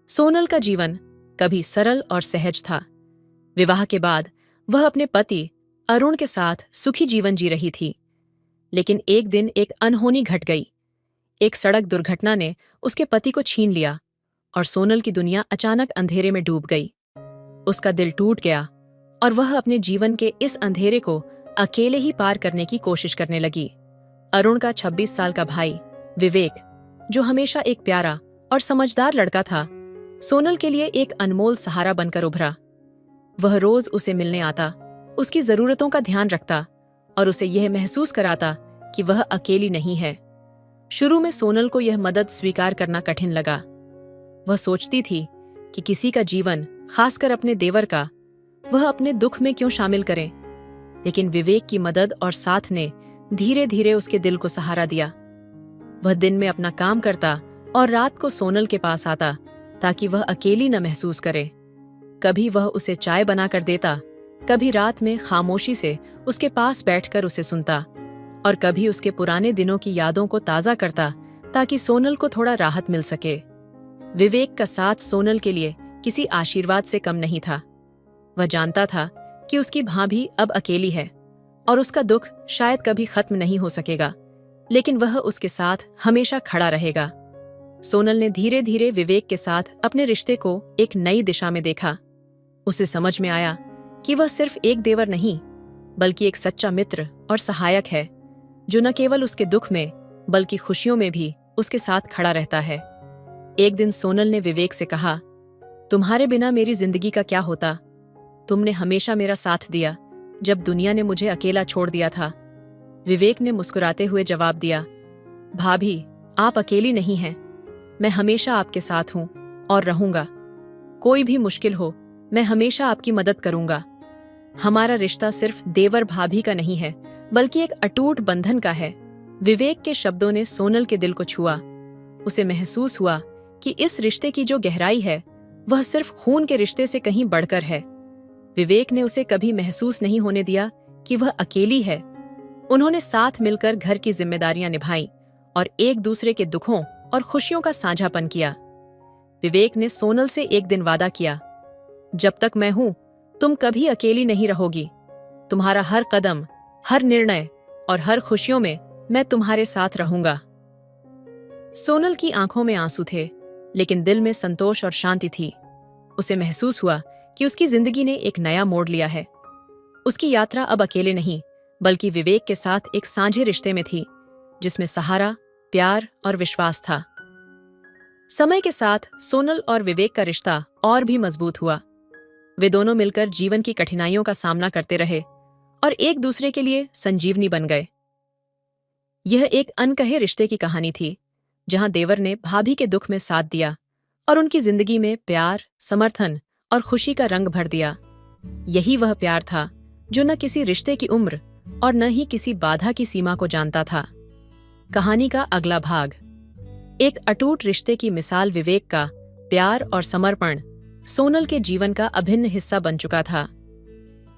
सोनल का जीवन कभी सरल और सहज था। विवाह के बाद वह अपने पति अरुण के साथ सुखी जीवन जी रही थी। लेकिन एक दिन एक अनहोनी घट गई। एक सड़क दुर्घटना ने उसके पति को छीन लिया और सोनल की दुनिया अचानक अंधेरे में डूब गई। उसका दिल टूट गया और वह अपने जीवन के इस अंधेरे को अकेले ही पार करने की कोशिश करने लगी। अरुण का 26 साल का भाई विवेक, जो हमेशा एक प्यारा और समझदार लड़का था, सोनल के लिए एक अनमोल सहारा बनकर उभरा। वह रोज उसे मिलने आता, उसकी जरूरतों का ध्यान रखता और उसे यह महसूस कराता कि वह अकेली नहीं है। शुरू में सोनल को यह मदद स्वीकार करना कठिन लगा। वह सोचती थी कि किसी का जीवन, खासकर अपने देवर का, वह अपने दुख में क्यों शामिल करें। लेकिन विवेक की मदद और साथ ने धीरे धीरे उसके दिल को सहारा दिया। वह दिन में अपना काम करता और रात को सोनल के पास आता ताकि वह अकेली न महसूस करे। कभी वह उसे चाय बनाकर देता, कभी रात में खामोशी से उसके पास बैठकर उसे सुनता और कभी उसके पुराने दिनों की यादों को ताज़ा करता ताकि सोनल को थोड़ा राहत मिल सके। विवेक का साथ सोनल के लिए किसी आशीर्वाद से कम नहीं था। वह जानता था कि उसकी भाभी अब अकेली है और उसका दुख शायद कभी खत्म नहीं हो सकेगा, लेकिन वह उसके साथ हमेशा खड़ा रहेगा। सोनल ने धीरे धीरे विवेक के साथ अपने रिश्ते को एक नई दिशा में देखा। उसे समझ में आया कि वह सिर्फ एक देवर नहीं, बल्कि एक सच्चा मित्र और सहायक है, जो न केवल उसके दुख में बल्कि खुशियों में भी उसके साथ खड़ा रहता है। एक दिन सोनल ने विवेक से कहा, तुम्हारे बिना मेरी जिंदगी का क्या होता? तुमने हमेशा मेरा साथ दिया जब दुनिया ने मुझे अकेला छोड़ दिया था। विवेक ने मुस्कुराते हुए जवाब दिया, भाभी, आप अकेली नहीं हैं। मैं हमेशा आपके साथ हूं और रहूंगा। कोई भी मुश्किल हो, मैं हमेशा आपकी मदद करूंगा। हमारा रिश्ता सिर्फ देवर भाभी का नहीं है, बल्कि एक अटूट बंधन का है। विवेक के शब्दों ने सोनल के दिल को छुआ। उसे महसूस हुआ कि इस रिश्ते की जो गहराई है, वह सिर्फ खून के रिश्ते से कहीं बढ़कर है। विवेक ने उसे कभी महसूस नहीं होने दिया कि वह अकेली है। उन्होंने साथ मिलकर घर की जिम्मेदारियां निभाई और एक दूसरे के दुखों और खुशियों का साझापन किया। विवेक ने सोनल से एक दिन वादा किया, जब तक मैं हूं, तुम कभी अकेली नहीं रहोगी। तुम्हारा हर कदम, हर निर्णय और हर खुशियों में मैं तुम्हारे साथ रहूंगा। सोनल की आंखों में आंसू थे, लेकिन दिल में संतोष और शांति थी। उसे महसूस हुआ कि उसकी जिंदगी ने एक नया मोड़ लिया है। उसकी यात्रा अब अकेले नहीं, बल्कि विवेक के साथ एक साझे रिश्ते में थी, जिसमें सहारा, प्यार और विश्वास था। समय के साथ सोनल और विवेक का रिश्ता और भी मजबूत हुआ। वे दोनों मिलकर जीवन की कठिनाइयों का सामना करते रहे और एक दूसरे के लिए संजीवनी बन गए। यह एक अनकहे रिश्ते की कहानी थी, जहां देवर ने भाभी के दुख में साथ दिया और उनकी जिंदगी में प्यार, समर्थन और खुशी का रंग भर दिया। यही वह प्यार था जो न किसी रिश्ते की उम्र और न ही किसी बाधा की सीमा को जानता था। कहानी का अगला भाग। एक अटूट रिश्ते की मिसाल विवेक का प्यार और समर्पण सोनल के जीवन का अभिन्न हिस्सा बन चुका था।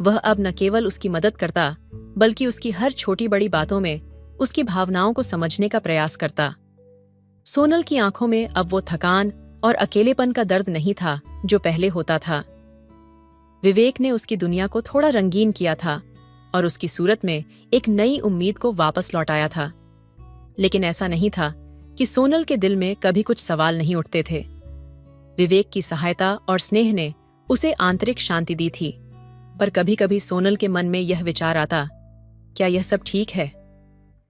वह अब न केवल उसकी मदद करता, बल्कि उसकी हर छोटी बड़ी बातों में उसकी भावनाओं को समझने का प्रयास करता। सोनल की आंखों में अब वो थकान और अकेलेपन का दर्द नहीं था जो पहले होता था। विवेक ने उसकी दुनिया को थोड़ा रंगीन किया था और उसकी सूरत में एक नई उम्मीद को वापस लौटाया था। लेकिन ऐसा नहीं था कि सोनल के दिल में कभी कुछ सवाल नहीं उठते थे। विवेक की सहायता और स्नेह ने उसे आंतरिक शांति दी थी, पर कभी कभी सोनल के मन में यह विचार आता, क्या यह सब ठीक है?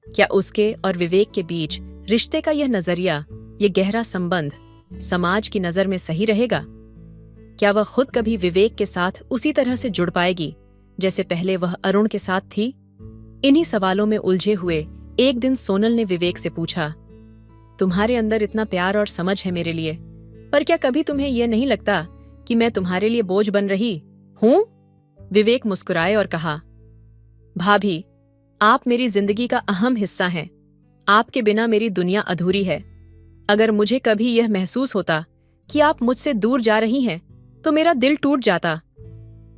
क्या उसके और विवेक के बीच रिश्ते का यह नजरिया, यह गहरा संबंध समाज की नजर में सही रहेगा? क्या वह खुद कभी विवेक के साथ उसी तरह से जुड़ पाएगी जैसे पहले वह अरुण के साथ थी? इन्हीं सवालों में उलझे हुए एक दिन सोनल ने विवेक से पूछा, तुम्हारे अंदर इतना प्यार और समझ है मेरे लिए, पर क्या कभी तुम्हें यह नहीं लगता कि मैं तुम्हारे लिए बोझ बन रही हूं? विवेक मुस्कुराए और कहा, भाभी, आप मेरी जिंदगी का अहम हिस्सा हैं। आपके बिना मेरी दुनिया अधूरी है। अगर मुझे कभी यह महसूस होता कि आप मुझसे दूर जा रही हैं, तो मेरा दिल टूट जाता।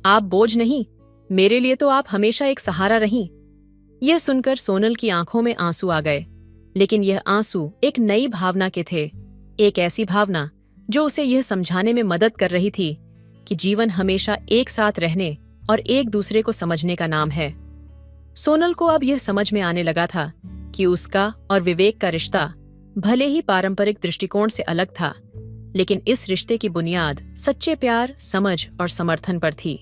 आप बोझ नहीं, मेरे लिए तो आप हमेशा एक सहारा रहीं। यह सुनकर सोनल की आंखों में आंसू आ गए, लेकिन यह आंसू एक नई भावना के थे, एक ऐसी भावना जो उसे यह समझाने में मदद कर रही थी कि जीवन हमेशा एक साथ रहने और एक दूसरे को समझने का नाम है। सोनल को अब यह समझ में आने लगा था कि उसका और विवेक का रिश्ता भले ही पारंपरिक दृष्टिकोण से अलग था, लेकिन इस रिश्ते की बुनियाद सच्चे प्यार, समझ और समर्थन पर थी।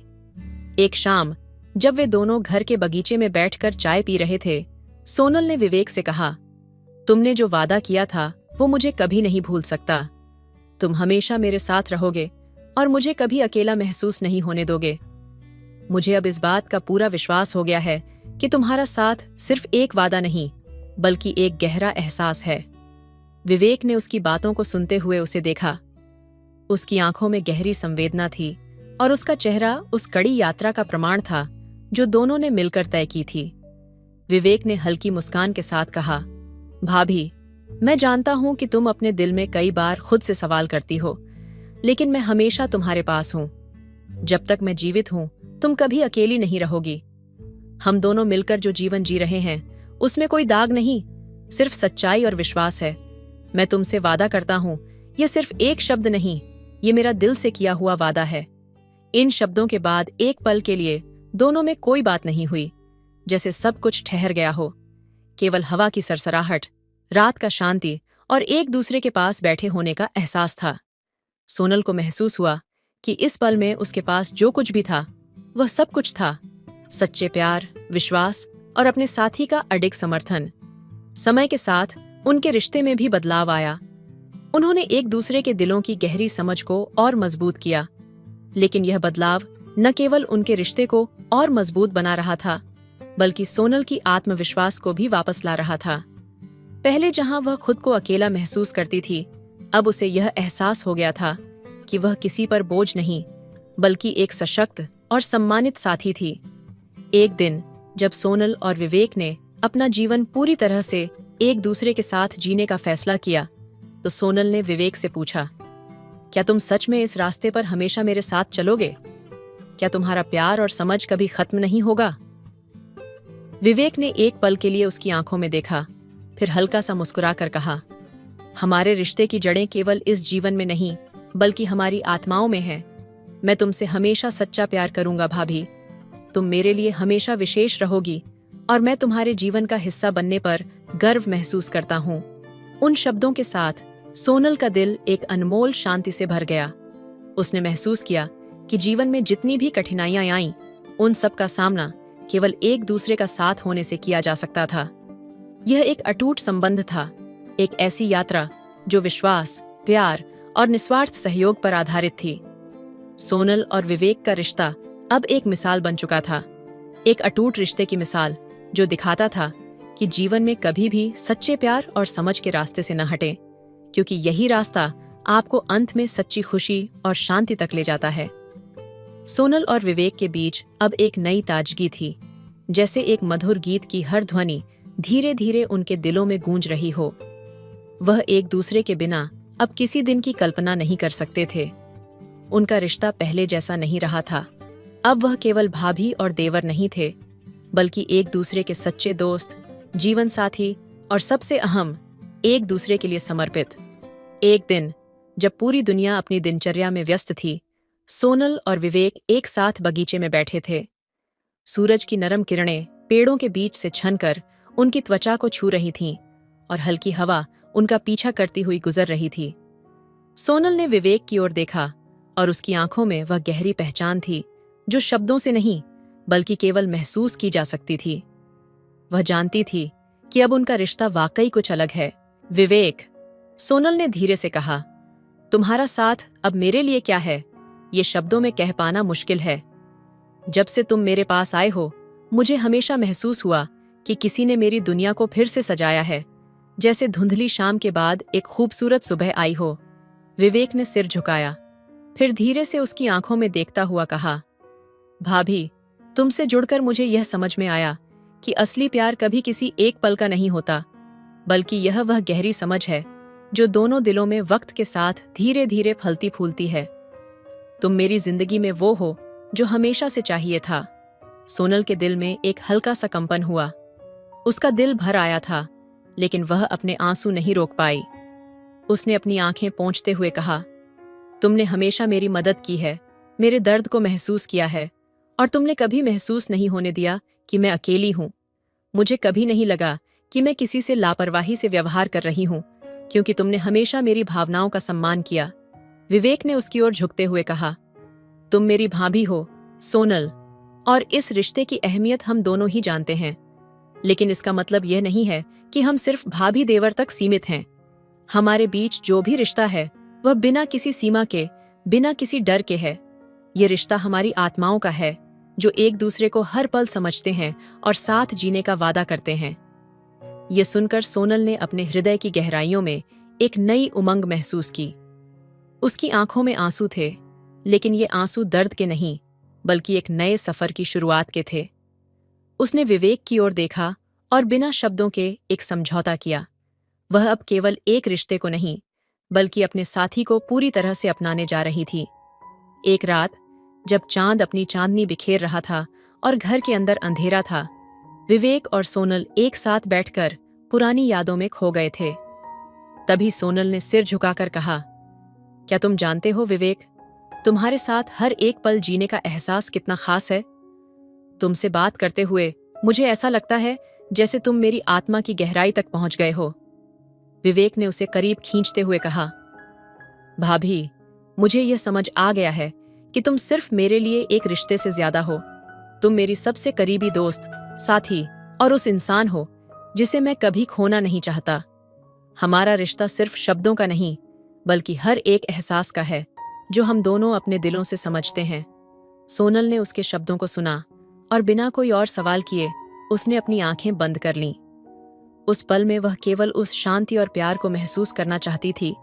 एक शाम जब वे दोनों घर के बगीचे में बैठकर चाय पी रहे थे, सोनल ने विवेक से कहा, तुमने जो वादा किया था वो मुझे कभी नहीं भूल सकता। तुम हमेशा मेरे साथ रहोगे और मुझे कभी अकेला महसूस नहीं होने दोगे। मुझे अब इस बात का पूरा विश्वास हो गया है कि तुम्हारा साथ सिर्फ एक वादा नहीं, बल्कि एक गहरा एहसास है। विवेक ने उसकी बातों को सुनते हुए उसे देखा। उसकी आंखों में गहरी संवेदना थी और उसका चेहरा उस कड़ी यात्रा का प्रमाण था जो दोनों ने मिलकर तय की थी। विवेक ने हल्की मुस्कान के साथ कहा, भाभी, मैं जानता हूं कि तुम अपने दिल में कई बार खुद से सवाल करती हो, लेकिन मैं हमेशा तुम्हारे पास हूं। जब तक मैं जीवित हूं, तुम कभी अकेली नहीं रहोगी। हम दोनों मिलकर जो जीवन जी रहे हैं उसमें कोई दाग नहीं, सिर्फ सच्चाई और विश्वास है। मैं तुमसे वादा करता हूं, यह सिर्फ एक शब्द नहीं, ये मेरा दिल से किया हुआ वादा है। इन शब्दों के बाद एक पल के लिए दोनों में कोई बात नहीं हुई, जैसे सब कुछ ठहर गया हो। केवल हवा की सरसराहट, रात का शांति और एक दूसरे के पास बैठे होने का एहसास था। सोनल को महसूस हुआ कि इस पल में उसके पास जो कुछ भी था वह सब कुछ था, सच्चे प्यार, विश्वास और अपने साथी का अडिग समर्थन। समय के साथ उनके रिश्ते में भी बदलाव आया। उन्होंने एक दूसरे के दिलों की गहरी समझ को और मजबूत किया, लेकिन यह बदलाव न केवल उनके रिश्ते को और मजबूत बना रहा था, बल्कि सोनल की आत्मविश्वास को भी वापस ला रहा था। पहले जहां वह खुद को अकेला महसूस करती थी, अब उसे यह एहसास हो गया था कि वह किसी पर बोझ नहीं, बल्कि एक सशक्त और सम्मानित साथी थी। एक दिन जब सोनल और विवेक ने अपना जीवन पूरी तरह से एक दूसरे के साथ जीने का फैसला किया, तो सोनल ने विवेक से पूछा, क्या तुम सच में इस रास्ते पर हमेशा मेरे साथ चलोगे? क्या तुम्हारा प्यार और समझ कभी खत्म नहीं होगा? विवेक ने एक पल के लिए उसकी आंखों में देखा, फिर हल्का सा मुस्कुराकर कहा, हमारे रिश्ते की जड़ें केवल इस जीवन में नहीं, बल्कि हमारी आत्माओं में हैं। मैं तुमसे हमेशा सच्चा प्यार करूंगा भाभी। तुम मेरे लिए हमेशा विशेष रहोगी और मैं तुम्हारे जीवन का हिस्सा बनने पर गर्व महसूस करता हूँ। उन शब्दों के साथ सोनल का दिल एक अनमोल शांति से भर गया। उसने महसूस किया कि जीवन में जितनी भी कठिनाइयां आईं, उन सब का सामना केवल एक दूसरे का साथ होने से किया जा सकता था। यह एक अटूट संबंध था, एक ऐसी यात्रा जो विश्वास, प्यार और निस्वार्थ सहयोग पर आधारित थी। सोनल और विवेक का रिश्ता अब एक मिसाल बन चुका था, एक अटूट रिश्ते की मिसाल जो दिखाता था कि जीवन में कभी भी सच्चे प्यार और समझ के रास्ते से न हटें, क्योंकि यही रास्ता आपको अंत में सच्ची खुशी और शांति तक ले जाता है। सोनल और विवेक के बीच अब एक नई ताजगी थी, जैसे एक मधुर गीत की हर ध्वनि धीरे धीरे उनके दिलों में गूंज रही हो। वह एक दूसरे के बिना अब किसी दिन की कल्पना नहीं कर सकते थे। उनका रिश्ता पहले जैसा नहीं रहा था। अब वह केवल भाभी और देवर नहीं थे, बल्कि एक दूसरे के सच्चे दोस्त, जीवन साथी और सबसे अहम, एक दूसरे के लिए समर्पित। एक दिन जब पूरी दुनिया अपनी दिनचर्या में व्यस्त थी, सोनल और विवेक एक साथ बगीचे में बैठे थे। सूरज की नरम किरणें पेड़ों के बीच से छनकर उनकी त्वचा को छू रही थीं और हल्की हवा उनका पीछा करती हुई गुजर रही थी। सोनल ने विवेक की ओर देखा और उसकी आंखों में वह गहरी पहचान थी जो शब्दों से नहीं, बल्कि केवल महसूस की जा सकती थी। वह जानती थी कि अब उनका रिश्ता वाकई कुछ अलग है। विवेक, सोनल ने धीरे से कहा, तुम्हारा साथ अब मेरे लिए क्या है, ये शब्दों में कह पाना मुश्किल है। जब से तुम मेरे पास आए हो, मुझे हमेशा महसूस हुआ कि किसी ने मेरी दुनिया को फिर से सजाया है, जैसे धुंधली शाम के बाद एक खूबसूरत सुबह आई हो। विवेक ने सिर झुकाया, फिर धीरे से उसकी आंखों में देखता हुआ कहा, भाभी, तुमसे जुड़कर मुझे यह समझ में आया कि असली प्यार कभी किसी एक पल का नहीं होता, बल्कि यह वह गहरी समझ है जो दोनों दिलों में वक्त के साथ धीरे धीरे फलती फूलती है। तुम मेरी जिंदगी में वो हो जो हमेशा से चाहिए था। सोनल के दिल में एक हल्का सा कंपन हुआ। उसका दिल भर आया था, लेकिन वह अपने आंसू नहीं रोक पाई। उसने अपनी आंखें पोंछते हुए कहा, तुमने हमेशा मेरी मदद की है, मेरे दर्द को महसूस किया है, और तुमने कभी महसूस नहीं होने दिया कि मैं अकेली हूं। मुझे कभी नहीं लगा कि मैं किसी से लापरवाही से व्यवहार कर रही हूं, क्योंकि तुमने हमेशा मेरी भावनाओं का सम्मान किया। विवेक ने उसकी ओर झुकते हुए कहा, तुम मेरी भाभी हो, सोनल, और इस रिश्ते की अहमियत हम दोनों ही जानते हैं। लेकिन इसका मतलब यह नहीं है कि हम सिर्फ भाभी देवर तक सीमित हैं। हमारे बीच जो भी रिश्ता है वह बिना किसी सीमा के, बिना किसी डर के है। ये रिश्ता हमारी आत्माओं का है, जो एक दूसरे को हर पल समझते हैं और साथ जीने का वादा करते हैं। ये सुनकर सोनल ने अपने हृदय की गहराइयों में एक नई उमंग महसूस की। उसकी आंखों में आंसू थे, लेकिन ये आंसू दर्द के नहीं, बल्कि एक नए सफर की शुरुआत के थे। उसने विवेक की ओर देखा और बिना शब्दों के एक समझौता किया। वह अब केवल एक रिश्ते को नहीं, बल्कि अपने साथी को पूरी तरह से अपनाने जा रही थी। एक रात, जब चांद अपनी चांदनी बिखेर रहा था और घर के अंदर अंधेरा था, विवेक और सोनल एक साथ बैठकर पुरानी यादों में खो गए थे। तभी सोनल ने सिर झुकाकर कहा, क्या तुम जानते हो विवेक, तुम्हारे साथ हर एक पल जीने का एहसास कितना खास है। तुमसे बात करते हुए मुझे ऐसा लगता है जैसे तुम मेरी आत्मा की गहराई तक पहुंच गए हो। विवेक ने उसे करीब खींचते हुए कहा, भाभी, मुझे यह समझ आ गया है कि तुम सिर्फ मेरे लिए एक रिश्ते से ज्यादा हो। तुम मेरी सबसे करीबी दोस्त, साथी और उस इंसान हो जिसे मैं कभी खोना नहीं चाहता। हमारा रिश्ता सिर्फ शब्दों का नहीं, बल्कि हर एक एहसास का है जो हम दोनों अपने दिलों से समझते हैं। सोनल ने उसके शब्दों को सुना और बिना कोई और सवाल किए उसने अपनी आंखें बंद कर लीं। उस पल में वह केवल उस शांति और प्यार को महसूस करना चाहती थी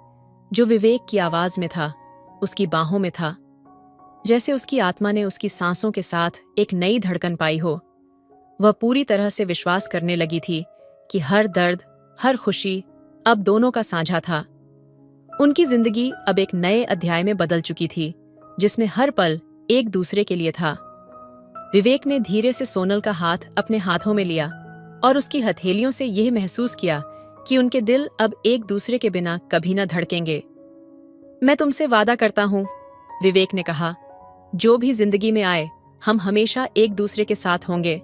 जो विवेक की आवाज में था, उसकी बाहों में था। जैसे उसकी आत्मा ने उसकी सांसों के साथ एक नई धड़कन पाई हो। वह पूरी तरह से विश्वास करने लगी थी कि हर दर्द, हर खुशी अब दोनों का साझा था। उनकी जिंदगी अब एक नए अध्याय में बदल चुकी थी, जिसमें हर पल एक दूसरे के लिए था। विवेक ने धीरे से सोनल का हाथ अपने हाथों में लिया और उसकी हथेलियों से यह महसूस किया कि उनके दिल अब एक दूसरे के बिना कभी न धड़केंगे। मैं तुमसे वादा करता हूं, विवेक ने कहा, जो भी जिंदगी में आए हम हमेशा एक दूसरे के साथ होंगे।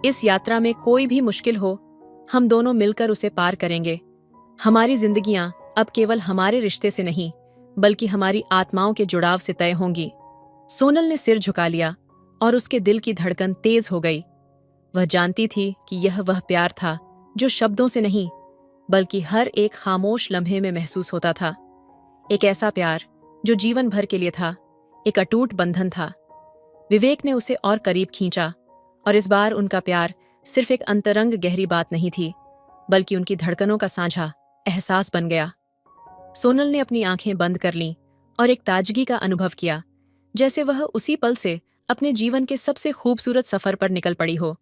इस यात्रा में कोई भी मुश्किल हो, हम दोनों मिलकर उसे पार करेंगे। हमारी जिंदगियां अब केवल हमारे रिश्ते से नहीं, बल्कि हमारी आत्माओं के जुड़ाव से तय होंगी। सोनल ने सिर झुका लिया और उसके दिल की धड़कन तेज हो गई। वह जानती थी कि यह वह प्यार था जो शब्दों से नहीं, बल्कि हर एक खामोश लम्हे में महसूस होता था। एक ऐसा प्यार जो जीवन भर के लिए था, एक अटूट बंधन था। विवेक ने उसे और करीब खींचा, और इस बार उनका प्यार सिर्फ एक अंतरंग गहरी बात नहीं थी, बल्कि उनकी धड़कनों का साझा एहसास बन गया। सोनल ने अपनी आंखें बंद कर लीं और एक ताजगी का अनुभव किया, जैसे वह उसी पल से अपने जीवन के सबसे खूबसूरत सफर पर निकल पड़ी हो।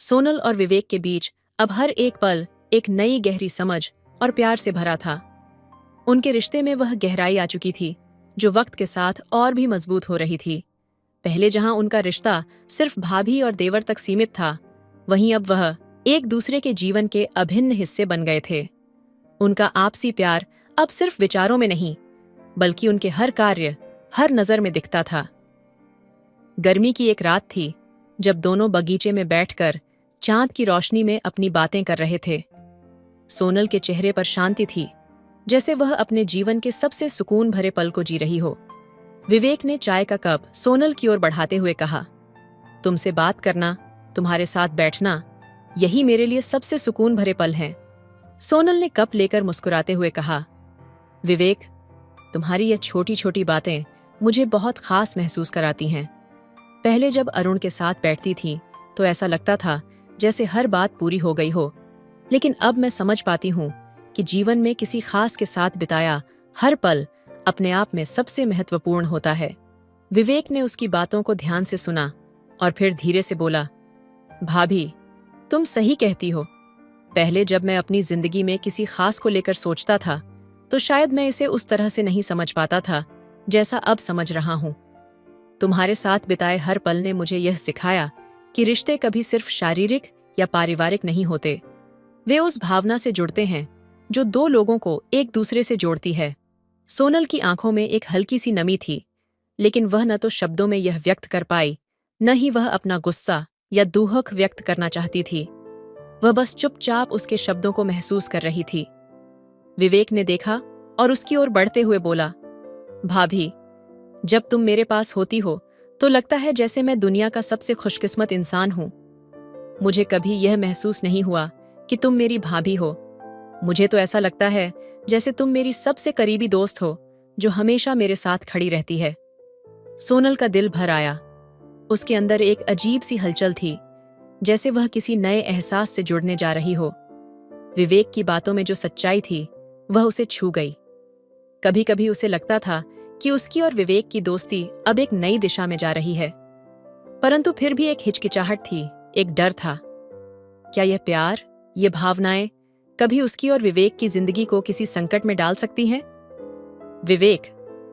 सोनल और विवेक के बीच अब हर एक पल एक नई गहरी समझ और प्यार से भरा था। उनके रिश्ते में वह गहराई आ चुकी थी जो वक्त के साथ और भी मजबूत हो रही थी। पहले जहां उनका रिश्ता सिर्फ भाभी और देवर तक सीमित था, वहीं अब वह एक दूसरे के जीवन के अभिन्न हिस्से बन गए थे। उनका आपसी प्यार अब सिर्फ विचारों में नहीं, बल्कि उनके हर कार्य, हर नजर में दिखता था। गर्मी की एक रात थी जब दोनों बगीचे में बैठकर चांद की रोशनी में अपनी बातें कर रहे थे। सोनल के चेहरे पर शांति थी, जैसे वह अपने जीवन के सबसे सुकून भरे पल को जी रही हो। विवेक ने चाय का कप सोनल की ओर बढ़ाते हुए कहा, तुमसे बात करना, तुम्हारे साथ बैठना, यही मेरे लिए सबसे सुकून भरे पल हैं। सोनल ने कप लेकर मुस्कुराते हुए कहा, विवेक, तुम्हारी ये छोटी छोटी बातें मुझे बहुत खास महसूस कराती हैं। पहले जब अरुण के साथ बैठती थी तो ऐसा लगता था जैसे हर बात पूरी हो गई हो, लेकिन अब मैं समझ पाती हूँ कि जीवन में किसी खास के साथ बिताया हर पल अपने आप में सबसे महत्वपूर्ण होता है। विवेक ने उसकी बातों को ध्यान से सुना और फिर धीरे से बोला, भाभी, तुम सही कहती हो। पहले जब मैं अपनी जिंदगी में किसी खास को लेकर सोचता था तो शायद मैं इसे उस तरह से नहीं समझ पाता था जैसा अब समझ रहा हूं। तुम्हारे साथ बिताए हर पल ने मुझे यह सिखाया कि रिश्ते कभी सिर्फ शारीरिक या पारिवारिक नहीं होते। वे उस भावना से जुड़ते हैं जो दो लोगों को एक दूसरे से जोड़ती है। सोनल की आंखों में एक हल्की सी नमी थी, लेकिन वह न तो शब्दों में यह व्यक्त कर पाई, न ही वह अपना गुस्सा या दुहक व्यक्त करना चाहती थी। वह बस चुपचाप उसके शब्दों को महसूस कर रही थी। विवेक ने देखा और उसकी ओर बढ़ते हुए बोला, भाभी, जब तुम मेरे पास होती हो तो लगता है जैसे मैं दुनिया का सबसे खुशकिस्मत इंसान हूं। मुझे कभी यह महसूस नहीं हुआ कि तुम मेरी भाभी हो। मुझे तो ऐसा लगता है जैसे तुम मेरी सबसे करीबी दोस्त हो, जो हमेशा मेरे साथ खड़ी रहती है। सोनल का दिल भर आया। उसके अंदर एक अजीब सी हलचल थी, जैसे वह किसी नए एहसास से जुड़ने जा रही हो। विवेक की बातों में जो सच्चाई थी, वह उसे छू गई। कभी कभी उसे लगता था कि उसकी और विवेक की दोस्ती अब एक नई दिशा में जा रही है, परंतु फिर भी एक हिचकिचाहट थी, एक डर था। क्या यह प्यार, ये भावनाएं कभी उसकी और विवेक की जिंदगी को किसी संकट में डाल सकती हैं? विवेक,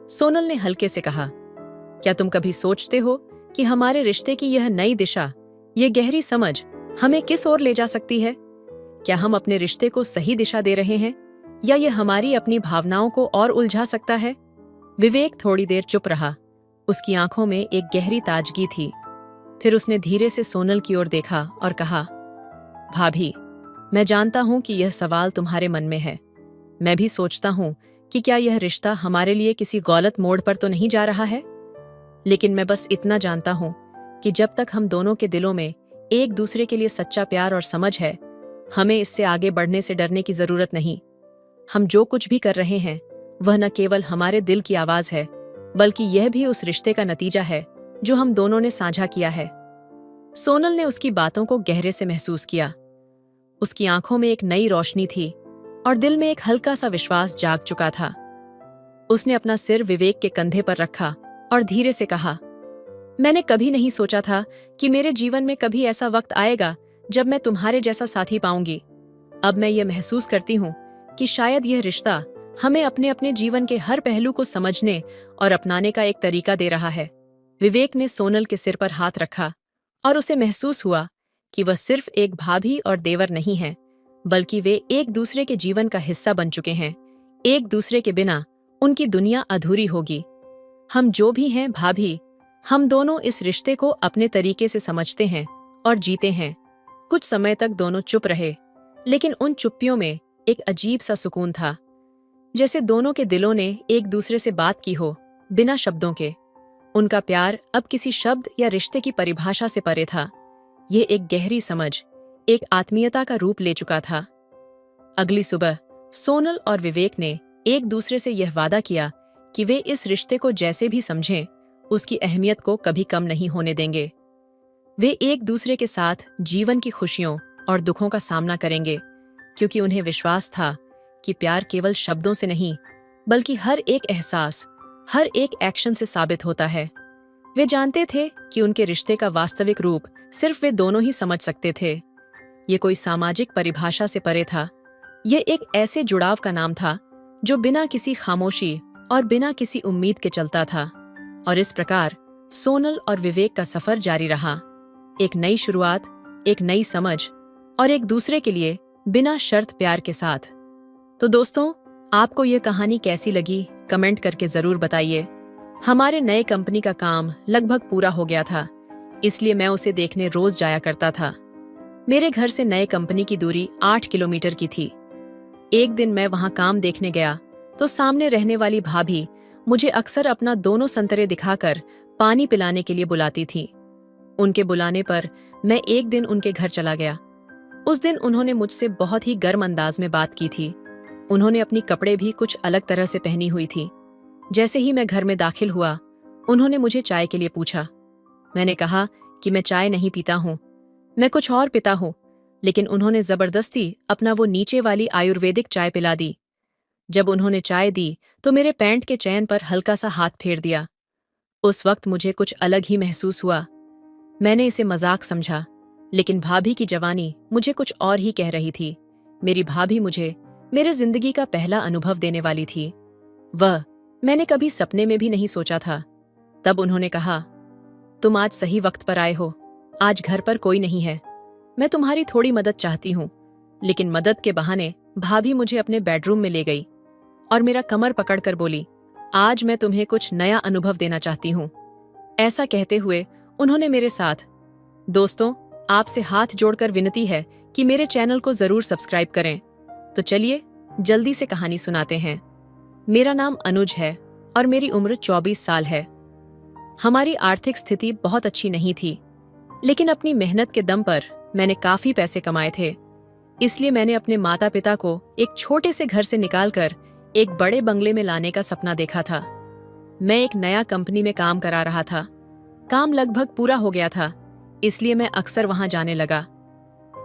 सोनल ने हल्के से कहा, क्या तुम कभी सोचते हो कि हमारे रिश्ते की यह नई दिशा, ये गहरी समझ हमें किस ओर ले जा सकती है? क्या हम अपने रिश्ते को सही दिशा दे रहे हैं, या ये हमारी अपनी भावनाओं को और उलझा सकता है? विवेक थोड़ी देर चुप रहा। उसकी आंखों में एक गहरी ताजगी थी। फिर उसने धीरे से सोनल की ओर देखा और कहा, भाभी, मैं जानता हूं कि यह सवाल तुम्हारे मन में है। मैं भी सोचता हूं कि क्या यह रिश्ता हमारे लिए किसी गलत मोड़ पर तो नहीं जा रहा है। लेकिन मैं बस इतना जानता हूं कि जब तक हम दोनों के दिलों में एक दूसरे के लिए सच्चा प्यार और समझ है, हमें इससे आगे बढ़ने से डरने की जरूरत नहीं। हम जो कुछ भी कर रहे हैं, वह न केवल हमारे दिल की आवाज है, बल्कि यह भी उस रिश्ते का नतीजा है जो हम दोनों ने साझा किया है। सोनल ने उसकी बातों को गहरे से महसूस किया। उसकी आंखों में एक नई रोशनी थी और दिल में एक हल्का सा विश्वास जाग चुका था। उसने अपना सिर विवेक के कंधे पर रखा और धीरे से कहा, मैंने कभी नहीं सोचा था कि मेरे जीवन में कभी ऐसा वक्त आएगा जब मैं तुम्हारे जैसा साथी पाऊंगी। अब मैं ये महसूस करती हूँ कि शायद यह रिश्ता हमें अपने अपने जीवन के हर पहलू को समझने और अपनाने का एक तरीका दे रहा है। विवेक ने सोनल के सिर पर हाथ रखा और उसे महसूस हुआ कि वह सिर्फ एक भाभी और देवर नहीं है, बल्कि वे एक दूसरे के जीवन का हिस्सा बन चुके हैं। एक दूसरे के बिना उनकी दुनिया अधूरी होगी। हम जो भी हैं भाभी, हम दोनों इस रिश्ते को अपने तरीके से समझते हैं और जीते हैं। कुछ समय तक दोनों चुप रहे, लेकिन उन चुप्पियों में एक अजीब सा सुकून था, जैसे दोनों के दिलों ने एक दूसरे से बात की हो, बिना शब्दों के। उनका प्यार अब किसी शब्द या रिश्ते की परिभाषा से परे था। यह एक गहरी समझ, एक आत्मीयता का रूप ले चुका था। अगली सुबह सोनल और विवेक ने एक दूसरे से यह वादा किया कि वे इस रिश्ते को जैसे भी समझें, उसकी अहमियत को कभी कम नहीं होने देंगे। वे एक दूसरे के साथ जीवन की खुशियों और दुखों का सामना करेंगे, क्योंकि उन्हें विश्वास था कि प्यार केवल शब्दों से नहीं, बल्कि हर एक एहसास, हर एक एक्शन से साबित होता है। वे जानते थे कि उनके रिश्ते का वास्तविक रूप सिर्फ वे दोनों ही समझ सकते थे। ये कोई सामाजिक परिभाषा से परे था। यह एक ऐसे जुड़ाव का नाम था जो बिना किसी खामोशी और बिना किसी उम्मीद के चलता था। और इस प्रकार सोनल और विवेक का सफर जारी रहा, एक नई शुरुआत, एक नई समझ और एक दूसरे के लिए बिना शर्त प्यार के साथ। तो दोस्तों, आपको ये कहानी कैसी लगी, कमेंट करके जरूर बताइए। हमारे नए कंपनी का काम लगभग पूरा हो गया था, इसलिए मैं उसे देखने रोज जाया करता था। मेरे घर से नए कंपनी की दूरी 8 किलोमीटर की थी। एक दिन मैं वहां काम देखने गया तो सामने रहने वाली भाभी मुझे अक्सर अपना दोनों संतरे दिखाकर पानी पिलाने के लिए बुलाती थी। उनके बुलाने पर मैं एक दिन उनके घर चला गया। उस दिन उन्होंने मुझसे बहुत ही गर्म अंदाज में बात की थी। उन्होंने अपनी कपड़े भी कुछ अलग तरह से पहनी हुई थी। जैसे ही मैं घर में दाखिल हुआ, उन्होंने मुझे चाय के लिए पूछा। मैंने कहा कि मैं चाय नहीं पीता हूँ, मैं कुछ और पीता हूँ, लेकिन उन्होंने जबरदस्ती अपना वो नीचे वाली आयुर्वेदिक चाय पिला दी। जब उन्होंने चाय दी तो मेरे पैंट के चैन पर हल्का सा हाथ फेर दिया। उस वक्त मुझे कुछ अलग ही महसूस हुआ। मैंने इसे मजाक समझा, लेकिन भाभी की जवानी मुझे कुछ और ही कह रही थी। मेरी भाभी मुझे मेरे जिंदगी का पहला अनुभव देने वाली थी। वह मैंने कभी सपने में भी नहीं सोचा था। तब उन्होंने कहा, तुम आज सही वक्त पर आए हो। आज घर पर कोई नहीं है। मैं तुम्हारी थोड़ी मदद चाहती हूँ। लेकिन मदद के बहाने भाभी मुझे अपने बेडरूम में ले गई और मेरा कमर पकड़कर बोली, आज मैं तुम्हें कुछ नया अनुभव देना चाहती हूँ। ऐसा कहते हुए उन्होंने मेरे साथ, दोस्तों, आपसे हाथ जोड़कर विनती है कि मेरे चैनल को जरूर सब्सक्राइब करें। तो चलिए जल्दी से कहानी सुनाते हैं। मेरा नाम अनुज है और मेरी उम्र 24 साल है। हमारी आर्थिक स्थिति बहुत अच्छी नहीं थी, लेकिन अपनी मेहनत के दम पर मैंने काफी पैसे कमाए थे। इसलिए मैंने अपने माता पिता को एक छोटे से घर से निकालकर एक बड़े बंगले में लाने का सपना देखा था। मैं एक नया कंपनी में काम करा रहा था। काम लगभग पूरा हो गया था, इसलिए मैं अक्सर वहां जाने लगा।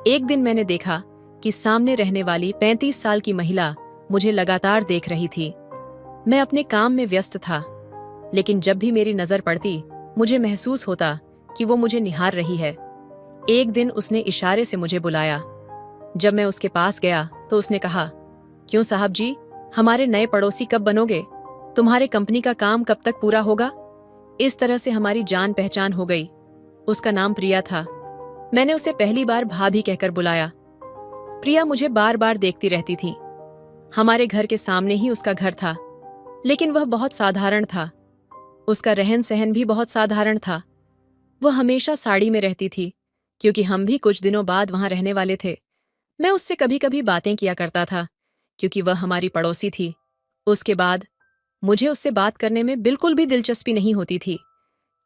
एक दिन मैंने देखा कि सामने रहने वाली 35 साल की महिला मुझे लगातार देख रही थी। मैं अपने काम में व्यस्त था, लेकिन जब भी मेरी नजर पड़ती मुझे महसूस होता कि वो मुझे निहार रही है। एक दिन उसने इशारे से मुझे बुलाया। जब मैं उसके पास गया तो उसने कहा, क्यों साहब जी, हमारे नए पड़ोसी कब बनोगे? तुम्हारे कंपनी का काम कब तक पूरा होगा? इस तरह से हमारी जान पहचान हो गई। उसका नाम प्रिया था। मैंने उसे पहली बार भाभी कहकर बुलाया। प्रिया मुझे बार बार देखती रहती थी। हमारे घर के सामने ही उसका घर था, लेकिन वह बहुत साधारण था। उसका रहन सहन भी बहुत साधारण था। वह हमेशा साड़ी में रहती थी, क्योंकि हम भी कुछ दिनों बाद वहां रहने वाले थे। मैं उससे कभी कभी बातें किया करता था, क्योंकि वह हमारी पड़ोसी थी। उसके बाद मुझे उससे बात करने में बिल्कुल भी दिलचस्पी नहीं होती थी,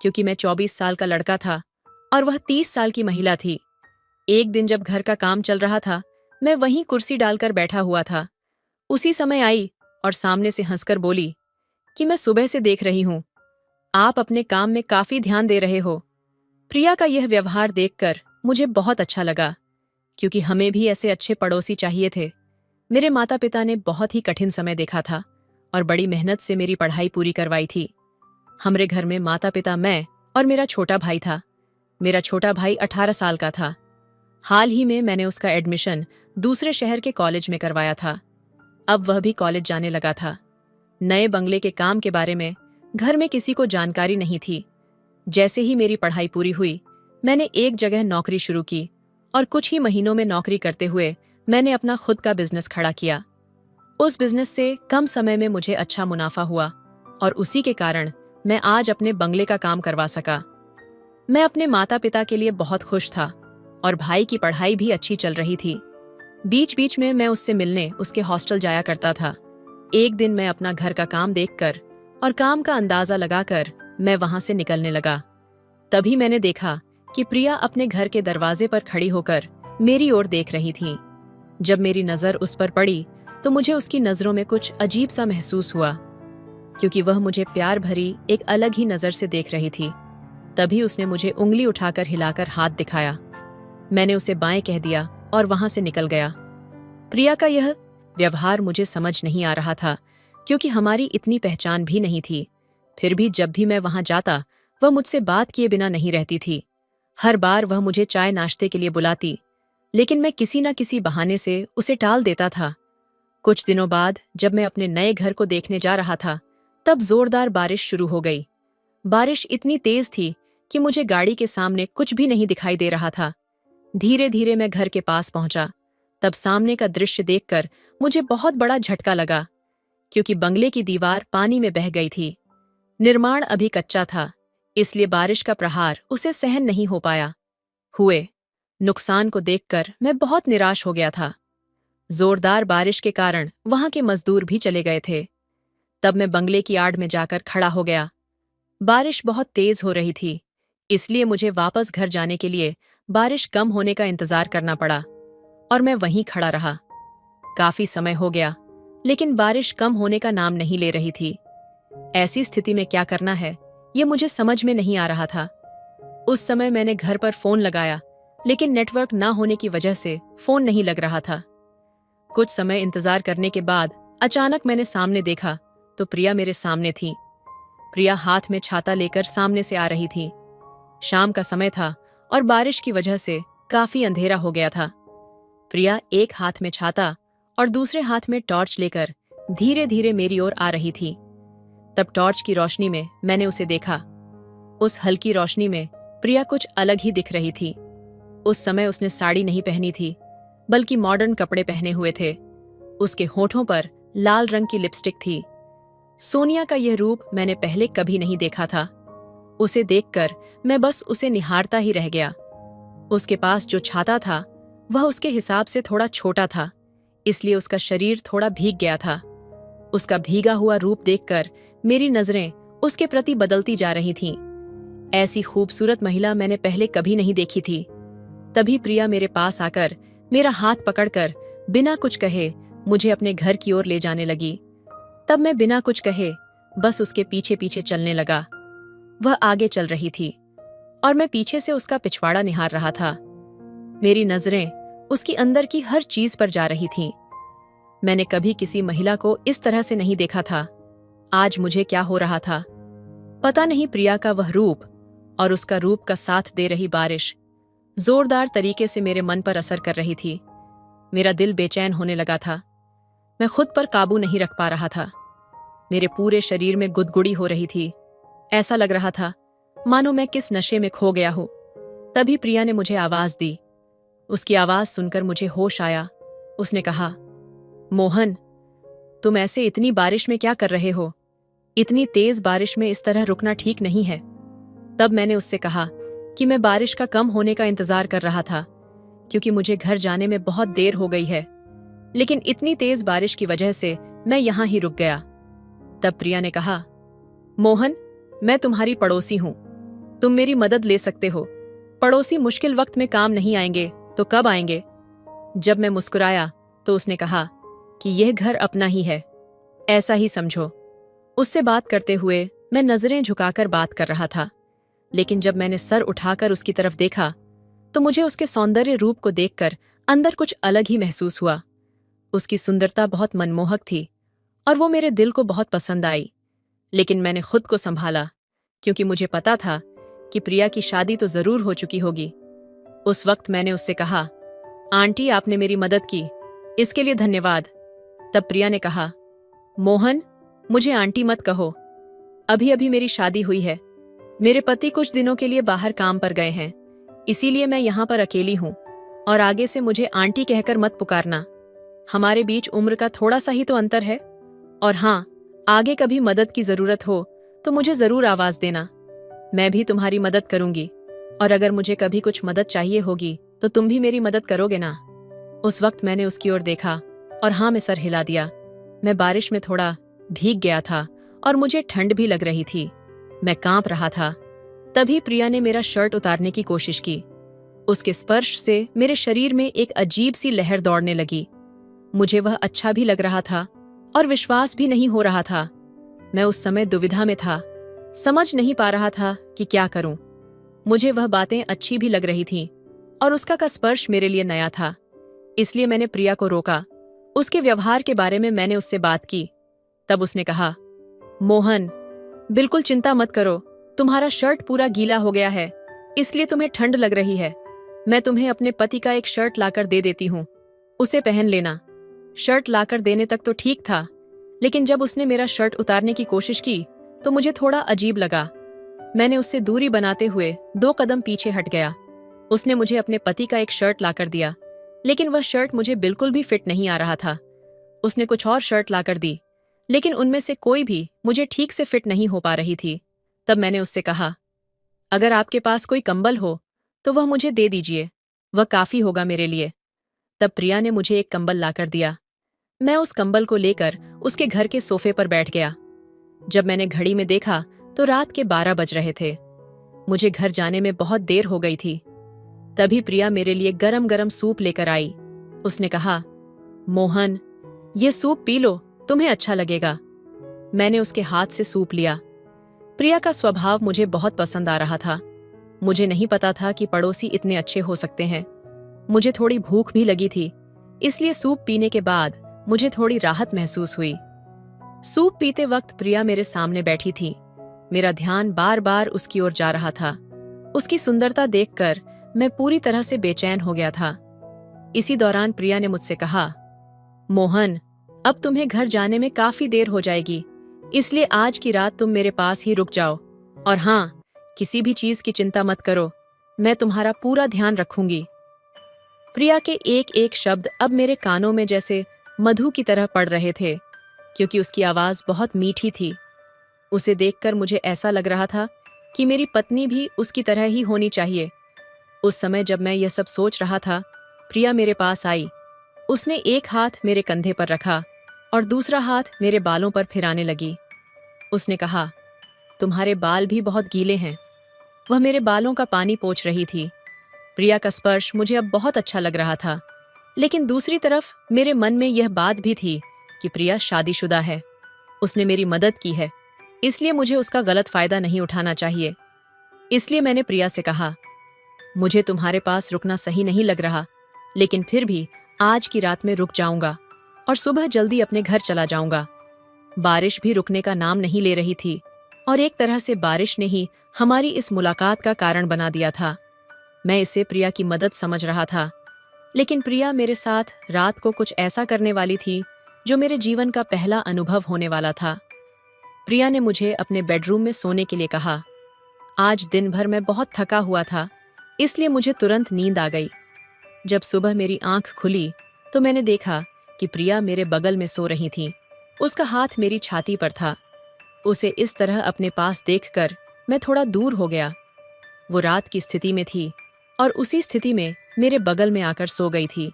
क्योंकि मैं 24 साल का लड़का था और वह 30 साल की महिला थी। एक दिन जब घर का काम चल रहा था, मैं वहीं कुर्सी डालकर बैठा हुआ था। उसी समय आई और सामने से हंसकर बोली कि मैं सुबह से देख रही हूं, आप अपने काम में काफी ध्यान दे रहे हो। प्रिया का यह व्यवहार देखकर मुझे बहुत अच्छा लगा, क्योंकि हमें भी ऐसे अच्छे पड़ोसी चाहिए थे। मेरे माता पिता ने बहुत ही कठिन समय देखा था और बड़ी मेहनत से मेरी पढ़ाई पूरी करवाई थी। हमारे घर में माता पिता, मैं और मेरा छोटा भाई था। मेरा छोटा भाई 18 साल का था। हाल ही में मैंने उसका एडमिशन दूसरे शहर के कॉलेज में करवाया था। अब वह भी कॉलेज जाने लगा था। नए बंगले के काम के बारे में घर में किसी को जानकारी नहीं थी। जैसे ही मेरी पढ़ाई पूरी हुई, मैंने एक जगह नौकरी शुरू की और कुछ ही महीनों में नौकरी करते हुए मैंने अपना खुद का बिजनेस खड़ा किया। उस बिजनेस से कम समय में मुझे अच्छा मुनाफा हुआ और उसी के कारण मैं आज अपने बंगले का काम करवा सका। मैं अपने माता पिता के लिए बहुत खुश था और भाई की पढ़ाई भी अच्छी चल रही थी। बीच बीच में मैं उससे मिलने उसके हॉस्टल जाया करता था। एक दिन मैं अपना घर का काम देखकर और काम का अंदाजा लगाकर मैं वहां से निकलने लगा। तभी मैंने देखा कि प्रिया अपने घर के दरवाजे पर खड़ी होकर मेरी ओर देख रही थी। जब मेरी नजर उस पर पड़ी तो मुझे उसकी नजरों में कुछ अजीब सा महसूस हुआ, क्योंकि वह मुझे प्यार भरी एक अलग ही नजर से देख रही थी। तभी उसने मुझे उंगली उठाकर हिलाकर हाथ दिखाया। मैंने उसे बाएं कह दिया और वहां से निकल गया। प्रिया का यह व्यवहार मुझे समझ नहीं आ रहा था, क्योंकि हमारी इतनी पहचान भी नहीं थी। फिर भी जब भी मैं वहां जाता, वह मुझसे बात किए बिना नहीं रहती थी। हर बार वह मुझे चाय नाश्ते के लिए बुलाती, लेकिन मैं किसी न किसी बहाने से उसे टाल देता था। कुछ दिनों बाद जब मैं अपने नए घर को देखने जा रहा था, तब जोरदार बारिश शुरू हो गई। बारिश इतनी तेज थी कि मुझे गाड़ी के सामने कुछ भी नहीं दिखाई दे रहा था। धीरे धीरे मैं घर के पास पहुंचा। तब सामने का दृश्य देखकर मुझे बहुत बड़ा झटका लगा, क्योंकि बंगले की दीवार पानी में बह गई थी। निर्माण अभी कच्चा था, इसलिए बारिश का प्रहार उसे सहन नहीं हो पाया। हुए नुकसान को देखकर मैं बहुत निराश हो गया था। जोरदार बारिश के कारण वहां के मजदूर भी चले गए थे। तब मैं बंगले की आड़ में जाकर खड़ा हो गया। बारिश बहुत तेज हो रही थी, इसलिए मुझे वापस घर जाने के लिए बारिश कम होने का इंतजार करना पड़ा और मैं वहीं खड़ा रहा। काफी समय हो गया, लेकिन बारिश कम होने का नाम नहीं ले रही थी। ऐसी स्थिति में क्या करना है, ये मुझे समझ में नहीं आ रहा था। उस समय मैंने घर पर फोन लगाया, लेकिन नेटवर्क ना होने की वजह से फोन नहीं लग रहा था। कुछ समय इंतजार करने के बाद अचानक मैंने सामने देखा तो प्रिया मेरे सामने थी। प्रिया हाथ में छाता लेकर सामने से आ रही थी। शाम का समय था और बारिश की वजह से काफी अंधेरा हो गया था। प्रिया एक हाथ में छाता और दूसरे हाथ में टॉर्च लेकर धीरे धीरे मेरी ओर आ रही थी। तब टॉर्च की रोशनी में मैंने उसे देखा। उस हल्की रोशनी में प्रिया कुछ अलग ही दिख रही थी। उस समय उसने साड़ी नहीं पहनी थी, बल्कि मॉडर्न कपड़े पहने हुए थे। उसके होठों पर लाल रंग की लिपस्टिक थी। सोनिया का यह रूप मैंने पहले कभी नहीं देखा था। उसे देखकर मैं बस उसे निहारता ही रह गया। उसके पास जो छाता था वह उसके हिसाब से थोड़ा छोटा था, इसलिए उसका शरीर थोड़ा भीग गया था। उसका भीगा हुआ रूप देखकर मेरी नजरें उसके प्रति बदलती जा रही थीं। ऐसी खूबसूरत महिला मैंने पहले कभी नहीं देखी थी। तभी प्रिया मेरे पास आकर मेरा हाथ पकड़कर बिना कुछ कहे मुझे अपने घर की ओर ले जाने लगी। तब मैं बिना कुछ कहे बस उसके पीछे पीछे चलने लगा। वह आगे चल रही थी और मैं पीछे से उसका पिछवाड़ा निहार रहा था। मेरी नजरें उसकी अंदर की हर चीज पर जा रही थीं। मैंने कभी किसी महिला को इस तरह से नहीं देखा था। आज मुझे क्या हो रहा था पता नहीं। प्रिया का वह रूप और उसका रूप का साथ दे रही बारिश जोरदार तरीके से मेरे मन पर असर कर रही थी। मेरा दिल बेचैन होने लगा था। मैं खुद पर काबू नहीं रख पा रहा था। मेरे पूरे शरीर में गुदगुड़ी हो रही थी। ऐसा लग रहा था मानो मैं किस नशे में खो गया हूं। तभी प्रिया ने मुझे आवाज दी। उसकी आवाज सुनकर मुझे होश आया। उसने कहा, मोहन, तुम ऐसे इतनी बारिश में क्या कर रहे हो? इतनी तेज बारिश में इस तरह रुकना ठीक नहीं है। तब मैंने उससे कहा कि मैं बारिश का कम होने का इंतजार कर रहा था, क्योंकि मुझे घर जाने में बहुत देर हो गई है, लेकिन इतनी तेज बारिश की वजह से मैं यहां ही रुक गया। तब प्रिया ने कहा, मोहन, मैं तुम्हारी पड़ोसी हूं, तुम मेरी मदद ले सकते हो। पड़ोसी मुश्किल वक्त में काम नहीं आएंगे तो कब आएंगे? जब मैं मुस्कुराया तो उसने कहा कि यह घर अपना ही है, ऐसा ही समझो। उससे बात करते हुए मैं नजरें झुकाकर बात कर रहा था, लेकिन जब मैंने सर उठाकर उसकी तरफ देखा तो मुझे उसके सौंदर्य रूप को देखकर अंदर कुछ अलग ही महसूस हुआ। उसकी सुंदरता बहुत मनमोहक थी और वो मेरे दिल को बहुत पसंद आई। लेकिन मैंने खुद को संभाला, क्योंकि मुझे पता था कि प्रिया की शादी तो जरूर हो चुकी होगी। उस वक्त मैंने उससे कहा, आंटी, आपने मेरी मदद की, इसके लिए धन्यवाद। तब प्रिया ने कहा, मोहन, मुझे आंटी मत कहो। अभी अभी मेरी शादी हुई है। मेरे पति कुछ दिनों के लिए बाहर काम पर गए हैं, इसीलिए मैं यहाँ पर अकेली हूँ, और आगे से मुझे आंटी कहकर मत पुकारना। हमारे बीच उम्र का थोड़ा सा ही तो अंतर है। और हाँ, आगे कभी मदद की जरूरत हो तो मुझे जरूर आवाज देना। मैं भी तुम्हारी मदद करूंगी, और अगर मुझे कभी कुछ मदद चाहिए होगी तो तुम भी मेरी मदद करोगे ना? उस वक्त मैंने उसकी ओर देखा और हाँ में सर हिला दिया। मैं बारिश में थोड़ा भीग गया था और मुझे ठंड भी लग रही थी। मैं कांप रहा था। तभी प्रिया ने मेरा शर्ट उतारने की कोशिश की। उसके स्पर्श से मेरे शरीर में एक अजीब सी लहर दौड़ने लगी। मुझे वह अच्छा भी लग रहा था और विश्वास भी नहीं हो रहा था। मैं उस समय दुविधा में था, समझ नहीं पा रहा था कि क्या करूं। मुझे वह बातें अच्छी भी लग रही थीं और उसका का स्पर्श मेरे लिए नया था, इसलिए मैंने प्रिया को रोका। उसके व्यवहार के बारे में मैंने उससे बात की। तब उसने कहा, मोहन, बिल्कुल चिंता मत करो, तुम्हारा शर्ट पूरा गीला हो गया है, इसलिए तुम्हें ठंड लग रही है। मैं तुम्हें अपने पति का एक शर्ट लाकर दे देती हूँ, उसे पहन लेना। शर्ट लाकर देने तक तो ठीक था, लेकिन जब उसने मेरा शर्ट उतारने की कोशिश की तो मुझे थोड़ा अजीब लगा। मैंने उससे दूरी बनाते हुए 2 कदम पीछे हट गया। उसने मुझे अपने पति का एक शर्ट लाकर दिया, लेकिन वह शर्ट मुझे बिल्कुल भी फिट नहीं आ रहा था। उसने कुछ और शर्ट लाकर दी, लेकिन उनमें से कोई भी मुझे ठीक से फिट नहीं हो पा रही थी। तब मैंने उससे कहा, अगर आपके पास कोई कंबल हो तो वह मुझे दे दीजिए, वह काफी होगा मेरे लिए। तब प्रिया ने मुझे एक कंबल लाकर दिया। मैं उस कंबल को लेकर उसके घर के सोफे पर बैठ गया। जब मैंने घड़ी में देखा तो रात के 12 बज रहे थे। मुझे घर जाने में बहुत देर हो गई थी। तभी प्रिया मेरे लिए गरम गरम सूप लेकर आई। उसने कहा, मोहन, ये सूप पी लो, तुम्हें अच्छा लगेगा। मैंने उसके हाथ से सूप लिया। प्रिया का स्वभाव मुझे बहुत पसंद आ रहा था। मुझे नहीं पता था कि पड़ोसी इतने अच्छे हो सकते हैं। मुझे थोड़ी भूख भी लगी थी, इसलिए सूप पीने के बाद मुझे थोड़ी राहत महसूस हुई। सूप पीते वक्त प्रिया मेरे सामने बैठी थी। मेरा ध्यान बार बार उसकी ओर जा रहा था। उसकी सुंदरता देखकर मैं पूरी तरह से बेचैन हो गया था। इसी दौरान प्रिया ने मुझसे कहा, मोहन, अब तुम्हें घर जाने में काफी देर हो जाएगी, इसलिए आज की रात तुम मेरे पास ही रुक जाओ। और हाँ, किसी भी चीज की चिंता मत करो, मैं तुम्हारा पूरा ध्यान रखूंगी। प्रिया के एक एक शब्द अब मेरे कानों में जैसे मधु की तरह पड़ रहे थे। क्योंकि उसकी आवाज़ बहुत मीठी थी। उसे देखकर मुझे ऐसा लग रहा था कि मेरी पत्नी भी उसकी तरह ही होनी चाहिए। उस समय जब मैं यह सब सोच रहा था, प्रिया मेरे पास आई। उसने एक हाथ मेरे कंधे पर रखा और दूसरा हाथ मेरे बालों पर फिराने लगी। उसने कहा, तुम्हारे बाल भी बहुत गीले हैं। वह मेरे बालों का पानी पोंछ रही थी। प्रिया का स्पर्श मुझे अब बहुत अच्छा लग रहा था, लेकिन दूसरी तरफ मेरे मन में यह बात भी थी कि प्रिया शादीशुदा है। उसने मेरी मदद की है, इसलिए मुझे उसका गलत फायदा नहीं उठाना चाहिए। इसलिए मैंने प्रिया से कहा, मुझे तुम्हारे पास रुकना सही नहीं लग रहा, लेकिन फिर भी आज की रात में रुक जाऊंगा और सुबह जल्दी अपने घर चला जाऊंगा। बारिश भी रुकने का नाम नहीं ले रही थी और एक तरह से बारिश ने ही हमारी इस मुलाकात का कारण बना दिया था। मैं इसे प्रिया की मदद समझ रहा था, लेकिन प्रिया मेरे साथ रात को कुछ ऐसा करने वाली थी जो मेरे जीवन का पहला अनुभव होने वाला था। प्रिया ने मुझे अपने बेडरूम में सोने के लिए कहा। आज दिन भर मैं बहुत थका हुआ था, इसलिए मुझे तुरंत नींद आ गई। जब सुबह मेरी आंख खुली तो मैंने देखा कि प्रिया मेरे बगल में सो रही थी। उसका हाथ मेरी छाती पर था। उसे इस तरह अपने पास देखकर मैं थोड़ा दूर हो गया। वो रात की स्थिति में थी और उसी स्थिति में मेरे बगल में आकर सो गई थी।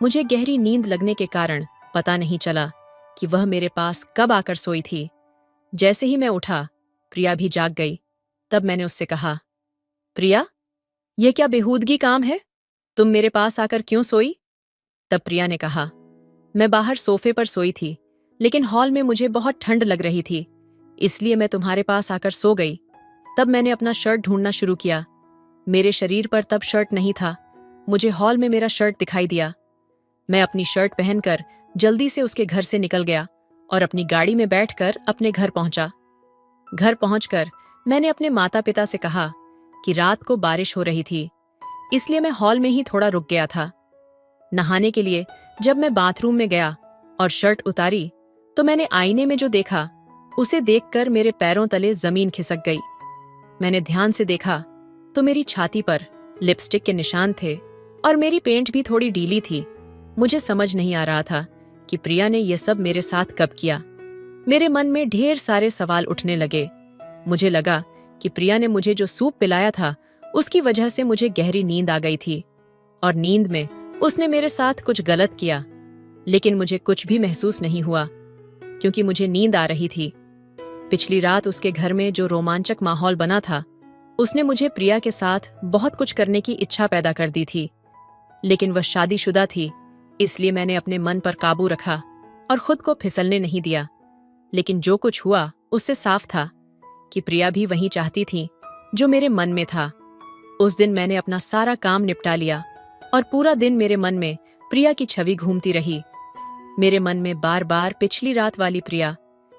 मुझे गहरी नींद लगने के कारण पता नहीं चला कि वह मेरे पास कब आकर सोई थी। जैसे ही मैं उठा, प्रिया भी जाग गई। तब मैंने उससे कहा, प्रिया, यह क्या बेहूदगी काम है? तुम मेरे पास आकर क्यों सोई? तब प्रिया ने कहा, मैं बाहर सोफे पर सोई थी, लेकिन हॉल में मुझे बहुत ठंड लग रही थी, इसलिए मैं तुम्हारे पास आकर सो गई। तब मैंने अपना शर्ट ढूंढना शुरू किया। मेरे शरीर पर तब शर्ट नहीं था। मुझे हॉल में मेरा शर्ट दिखाई दिया। मैं अपनी शर्ट पहनकर जल्दी से उसके घर से निकल गया और अपनी गाड़ी में बैठकर अपने घर पहुंचा। घर पहुंचकर मैंने अपने माता पिता से कहा कि रात को बारिश हो रही थी, इसलिए मैं हॉल में ही थोड़ा रुक गया था। नहाने के लिए जब मैं बाथरूम में गया और शर्ट उतारी तो मैंने आईने में जो देखा उसे देखकर मेरे पैरों तले जमीन खिसक गई। मैंने ध्यान से देखा तो मेरी छाती पर लिपस्टिक के निशान थे और मेरी पेंट भी थोड़ी ढीली थी। मुझे समझ नहीं आ रहा था कि प्रिया ने यह सब मेरे साथ कब किया। मेरे मन में ढेर सारे सवाल उठने लगे। मुझे लगा कि प्रिया ने मुझे जो सूप पिलाया था उसकी वजह से मुझे गहरी नींद आ गई थी और नींद में उसने मेरे साथ कुछ गलत किया, लेकिन मुझे कुछ भी महसूस नहीं हुआ क्योंकि मुझे नींद आ रही थी। पिछली रात उसके घर में जो रोमांचक माहौल बना था, उसने मुझे प्रिया के साथ बहुत कुछ करने की इच्छा पैदा कर दी थी, लेकिन वह शादीशुदा थी, इसलिए मैंने अपने मन पर काबू रखा और खुद को फिसलने नहीं दिया। लेकिन जो कुछ हुआ उससे साफ था कि प्रिया भी वही चाहती थी जो मेरे मन में था। उस दिन मैंने अपना सारा काम निपटा लिया और पूरा दिन मेरे मन में प्रिया की छवि घूमती रही। मेरे मन में बार बार पिछली रात वाली प्रिया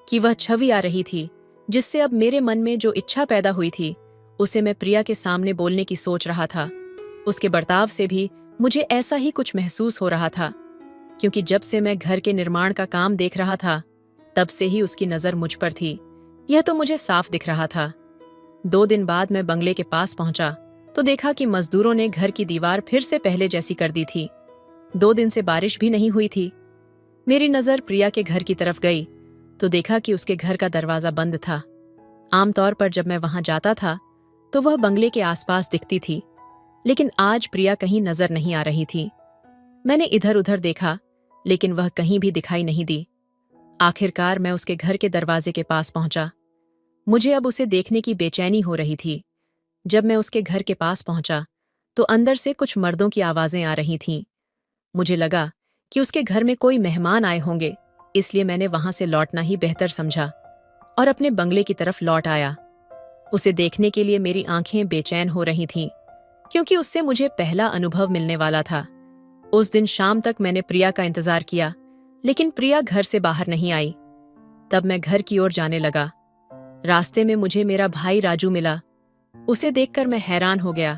की वह छवि आ रही थी, जिससे अब मेरे मन में जो इच्छा पैदा हुई थी उसे मैं प्रिया के सामने बोलने की सोच रहा था। उसके बर्ताव से भी मुझे ऐसा ही कुछ महसूस हो रहा था, क्योंकि जब से मैं घर के निर्माण का काम देख रहा था तब से ही उसकी नजर मुझ पर थी। यह तो मुझे साफ दिख रहा था। 2 दिन बाद मैं बंगले के पास पहुंचा तो देखा कि मजदूरों ने घर की दीवार फिर से पहले जैसी कर दी थी। 2 दिन से बारिश भी नहीं हुई थी। मेरी नजर प्रिया के घर की तरफ गई तो देखा कि उसके घर का दरवाजा बंद था। आमतौर पर जब मैं वहां जाता था तो वह बंगले के आसपास दिखती थी, लेकिन आज प्रिया कहीं नजर नहीं आ रही थी। मैंने इधर उधर देखा, लेकिन वह कहीं भी दिखाई नहीं दी। आखिरकार मैं उसके घर के दरवाजे के पास पहुंचा। मुझे अब उसे देखने की बेचैनी हो रही थी। जब मैं उसके घर के पास पहुंचा तो अंदर से कुछ मर्दों की आवाजें आ रही थीं। मुझे लगा कि उसके घर में कोई मेहमान आए होंगे, इसलिए मैंने वहां से लौटना ही बेहतर समझा और अपने बंगले की तरफ लौट आया। उसे देखने के लिए मेरी आंखें बेचैन हो रही थीं, क्योंकि उससे मुझे पहला अनुभव मिलने वाला था। उस दिन शाम तक मैंने प्रिया का इंतजार किया, लेकिन प्रिया घर से बाहर नहीं आई। तब मैं घर की ओर जाने लगा। रास्ते में मुझे मेरा भाई राजू मिला। उसे देखकर मैं हैरान हो गया,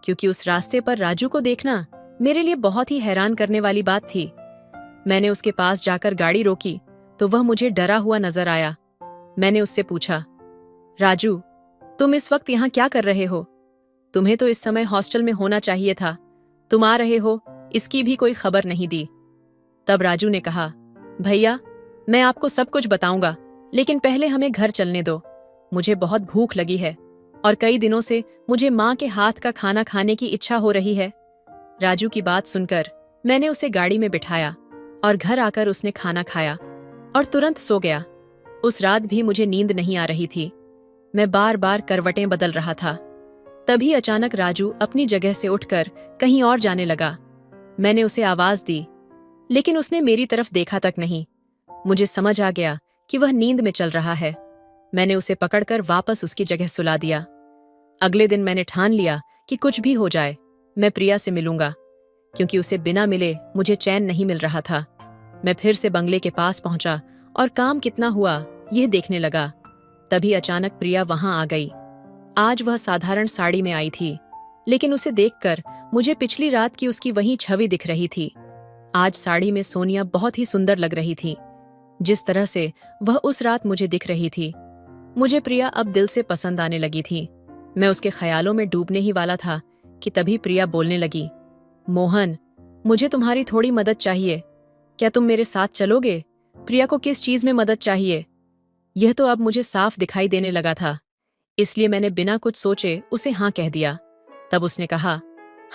क्योंकि उस रास्ते पर राजू को देखना मेरे लिए बहुत ही हैरान करने वाली बात थी। मैंने उसके पास जाकर गाड़ी रोकी तो वह मुझे डरा हुआ नजर आया। मैंने उससे पूछा, राजू, तुम इस वक्त यहाँ क्या कर रहे हो? तुम्हें तो इस समय हॉस्टल में होना चाहिए था। तुम आ रहे हो, इसकी भी कोई खबर नहीं दी। तब राजू ने कहा, भैया, मैं आपको सब कुछ बताऊंगा, लेकिन पहले हमें घर चलने दो। मुझे बहुत भूख लगी है और कई दिनों से मुझे माँ के हाथ का खाना खाने की इच्छा हो रही है। राजू की बात सुनकर मैंने उसे गाड़ी में बिठाया और घर आकर उसने खाना खाया और तुरंत सो गया। उस रात भी मुझे नींद नहीं आ रही थी। मैं बार बार करवटें बदल रहा था। तभी अचानक राजू अपनी जगह से उठकर कहीं और जाने लगा। मैंने उसे आवाज दी, लेकिन उसने मेरी तरफ देखा तक नहीं। मुझे समझ आ गया कि वह नींद में चल रहा है। मैंने उसे पकड़कर वापस उसकी जगह सुला दिया। अगले दिन मैंने ठान लिया कि कुछ भी हो जाए, मैं प्रिया से मिलूंगा, क्योंकि उसे बिना मिले मुझे चैन नहीं मिल रहा था। मैं फिर से बंगले के पास पहुंचा और काम कितना हुआ यह देखने लगा। तभी अचानक प्रिया वहां आ गई। आज वह साधारण साड़ी में आई थी, लेकिन उसे देखकर मुझे पिछली रात की उसकी वही छवि दिख रही थी। आज साड़ी में सोनिया बहुत ही सुंदर लग रही थी, जिस तरह से वह उस रात मुझे दिख रही थी। मुझे प्रिया अब दिल से पसंद आने लगी थी। मैं उसके ख्यालों में डूबने ही वाला था कि तभी प्रिया बोलने लगी, मोहन, मुझे तुम्हारी थोड़ी मदद चाहिए। क्या तुम मेरे साथ चलोगे? प्रिया को किस चीज में मदद चाहिए, यह तो अब मुझे साफ दिखाई देने लगा था। इसलिए मैंने बिना कुछ सोचे उसे हाँ कह दिया। तब उसने कहा,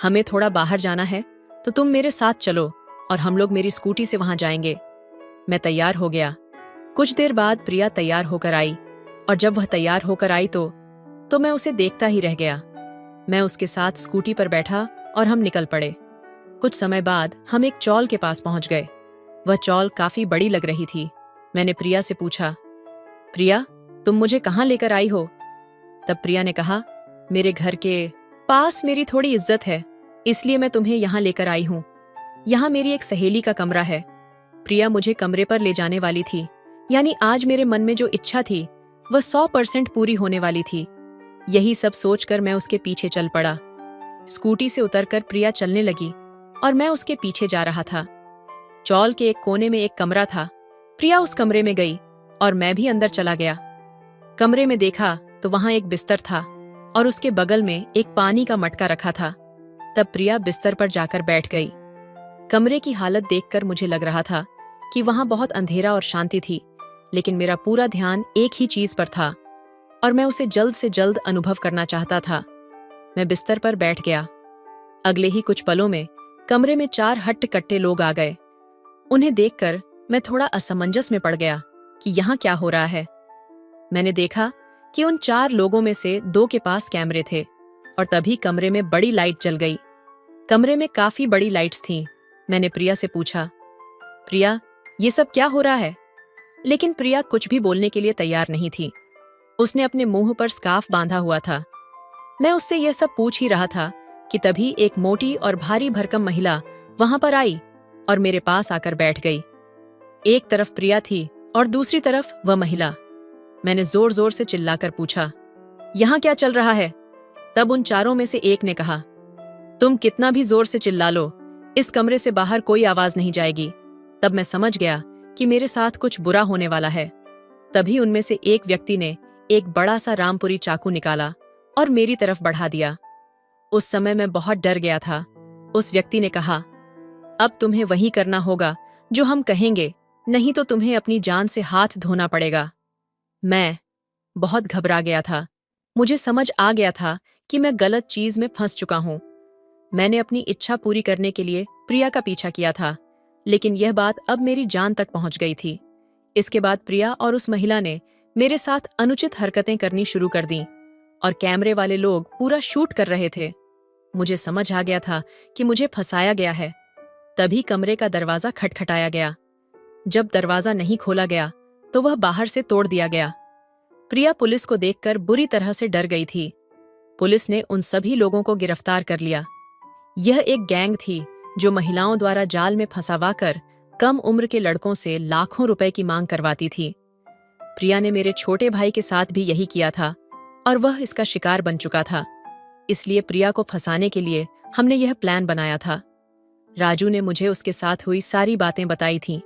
हमें थोड़ा बाहर जाना है तो तुम मेरे साथ चलो और हम लोग मेरी स्कूटी से वहां जाएंगे। मैं तैयार हो गया। कुछ देर बाद प्रिया तैयार होकर आई और जब वह तैयार होकर आई तो मैं उसे देखता ही रह गया। मैं उसके साथ स्कूटी पर बैठा और हम निकल पड़े। कुछ समय बाद हम एक चौल के पास पहुंच गए। वह चौल काफी बड़ी लग रही थी। मैंने प्रिया से पूछा, प्रिया, तुम मुझे कहाँ लेकर आई हो? तब प्रिया ने कहा, मेरे घर के पास मेरी थोड़ी इज्जत है, इसलिए मैं तुम्हें यहाँ लेकर आई हूँ। यहाँ मेरी एक सहेली का कमरा है। प्रिया मुझे कमरे पर ले जाने वाली थी, यानी आज मेरे मन में जो इच्छा थी वह 100% पूरी होने वाली थी। यही सब सोचकर मैं उसके पीछे चल पड़ा। स्कूटी से उतरकर प्रिया चलने लगी और मैं उसके पीछे जा रहा था। चौल के एक कोने में एक कमरा था। प्रिया उस कमरे में गई और मैं भी अंदर चला गया। कमरे में देखा तो वहां एक बिस्तर था और उसके बगल में एक पानी का मटका रखा था। तब प्रिया बिस्तर पर जाकर बैठ गई। कमरे की हालत देखकर मुझे लग रहा था कि वहां बहुत अंधेरा और शांति थी, लेकिन मेरा पूरा ध्यान एक ही चीज पर था और मैं उसे जल्द से जल्द अनुभव करना चाहता था। मैं बिस्तर पर बैठ गया। अगले ही कुछ पलों में कमरे में 4 हट्ट-कट्टे लोग आ गए। उन्हें देखकर मैं थोड़ा असमंजस में पड़ गया कि यहाँ क्या हो रहा है। मैंने देखा कि उन 4 लोगों में से 2 के पास कैमरे थे और तभी कमरे में बड़ी लाइट जल गई। कमरे में काफी बड़ी लाइट्स थीं। मैंने प्रिया से पूछा, प्रिया, ये सब क्या हो रहा है? लेकिन प्रिया कुछ भी बोलने के लिए तैयार नहीं थी। उसने अपने मुंह पर स्कार्फ बांधा हुआ था। मैं उससे यह सब पूछ ही रहा था कि तभी एक मोटी और भारी भरकम महिला वहां पर आई और मेरे पास आकर बैठ गई। एक तरफ प्रिया थी और दूसरी तरफ वह महिला। मैंने जोर जोर से चिल्लाकर पूछा, यहाँ क्या चल रहा है? तब उन 4 में से एक ने कहा, तुम कितना भी जोर से चिल्ला लो, इस कमरे से बाहर कोई आवाज नहीं जाएगी। तब मैं समझ गया कि मेरे साथ कुछ बुरा होने वाला है। तभी उनमें से एक व्यक्ति ने एक बड़ा सा रामपुरी चाकू निकाला और मेरी तरफ बढ़ा दिया। उस समय मैं बहुत डर गया था। उस व्यक्ति ने कहा, अब तुम्हें वही करना होगा जो हम कहेंगे, नहीं तो तुम्हें अपनी जान से हाथ धोना पड़ेगा। मैं बहुत घबरा गया था। मुझे समझ आ गया था कि मैं गलत चीज में फंस चुका हूं। मैंने अपनी इच्छा पूरी करने के लिए प्रिया का पीछा किया था, लेकिन यह बात अब मेरी जान तक पहुंच गई थी। इसके बाद प्रिया और उस महिला ने मेरे साथ अनुचित हरकतें करनी शुरू कर दी और कैमरे वाले लोग पूरा शूट कर रहे थे। मुझे समझ आ गया था कि मुझे फंसाया गया है। तभी कमरे का दरवाजा खटखटाया गया। जब दरवाजा नहीं खोला गया तो वह बाहर से तोड़ दिया गया। प्रिया पुलिस को देखकर बुरी तरह से डर गई थी। पुलिस ने उन सभी लोगों को गिरफ्तार कर लिया। यह एक गैंग थी जो महिलाओं द्वारा जाल में फंसावाकर कम उम्र के लड़कों से लाखों रुपए की मांग करवाती थी। प्रिया ने मेरे छोटे भाई के साथ भी यही किया था और वह इसका शिकार बन चुका था। इसलिए प्रिया को फंसाने के लिए हमने यह प्लान बनाया था। राजू ने मुझे उसके साथ हुई सारी बातें बताई थीं।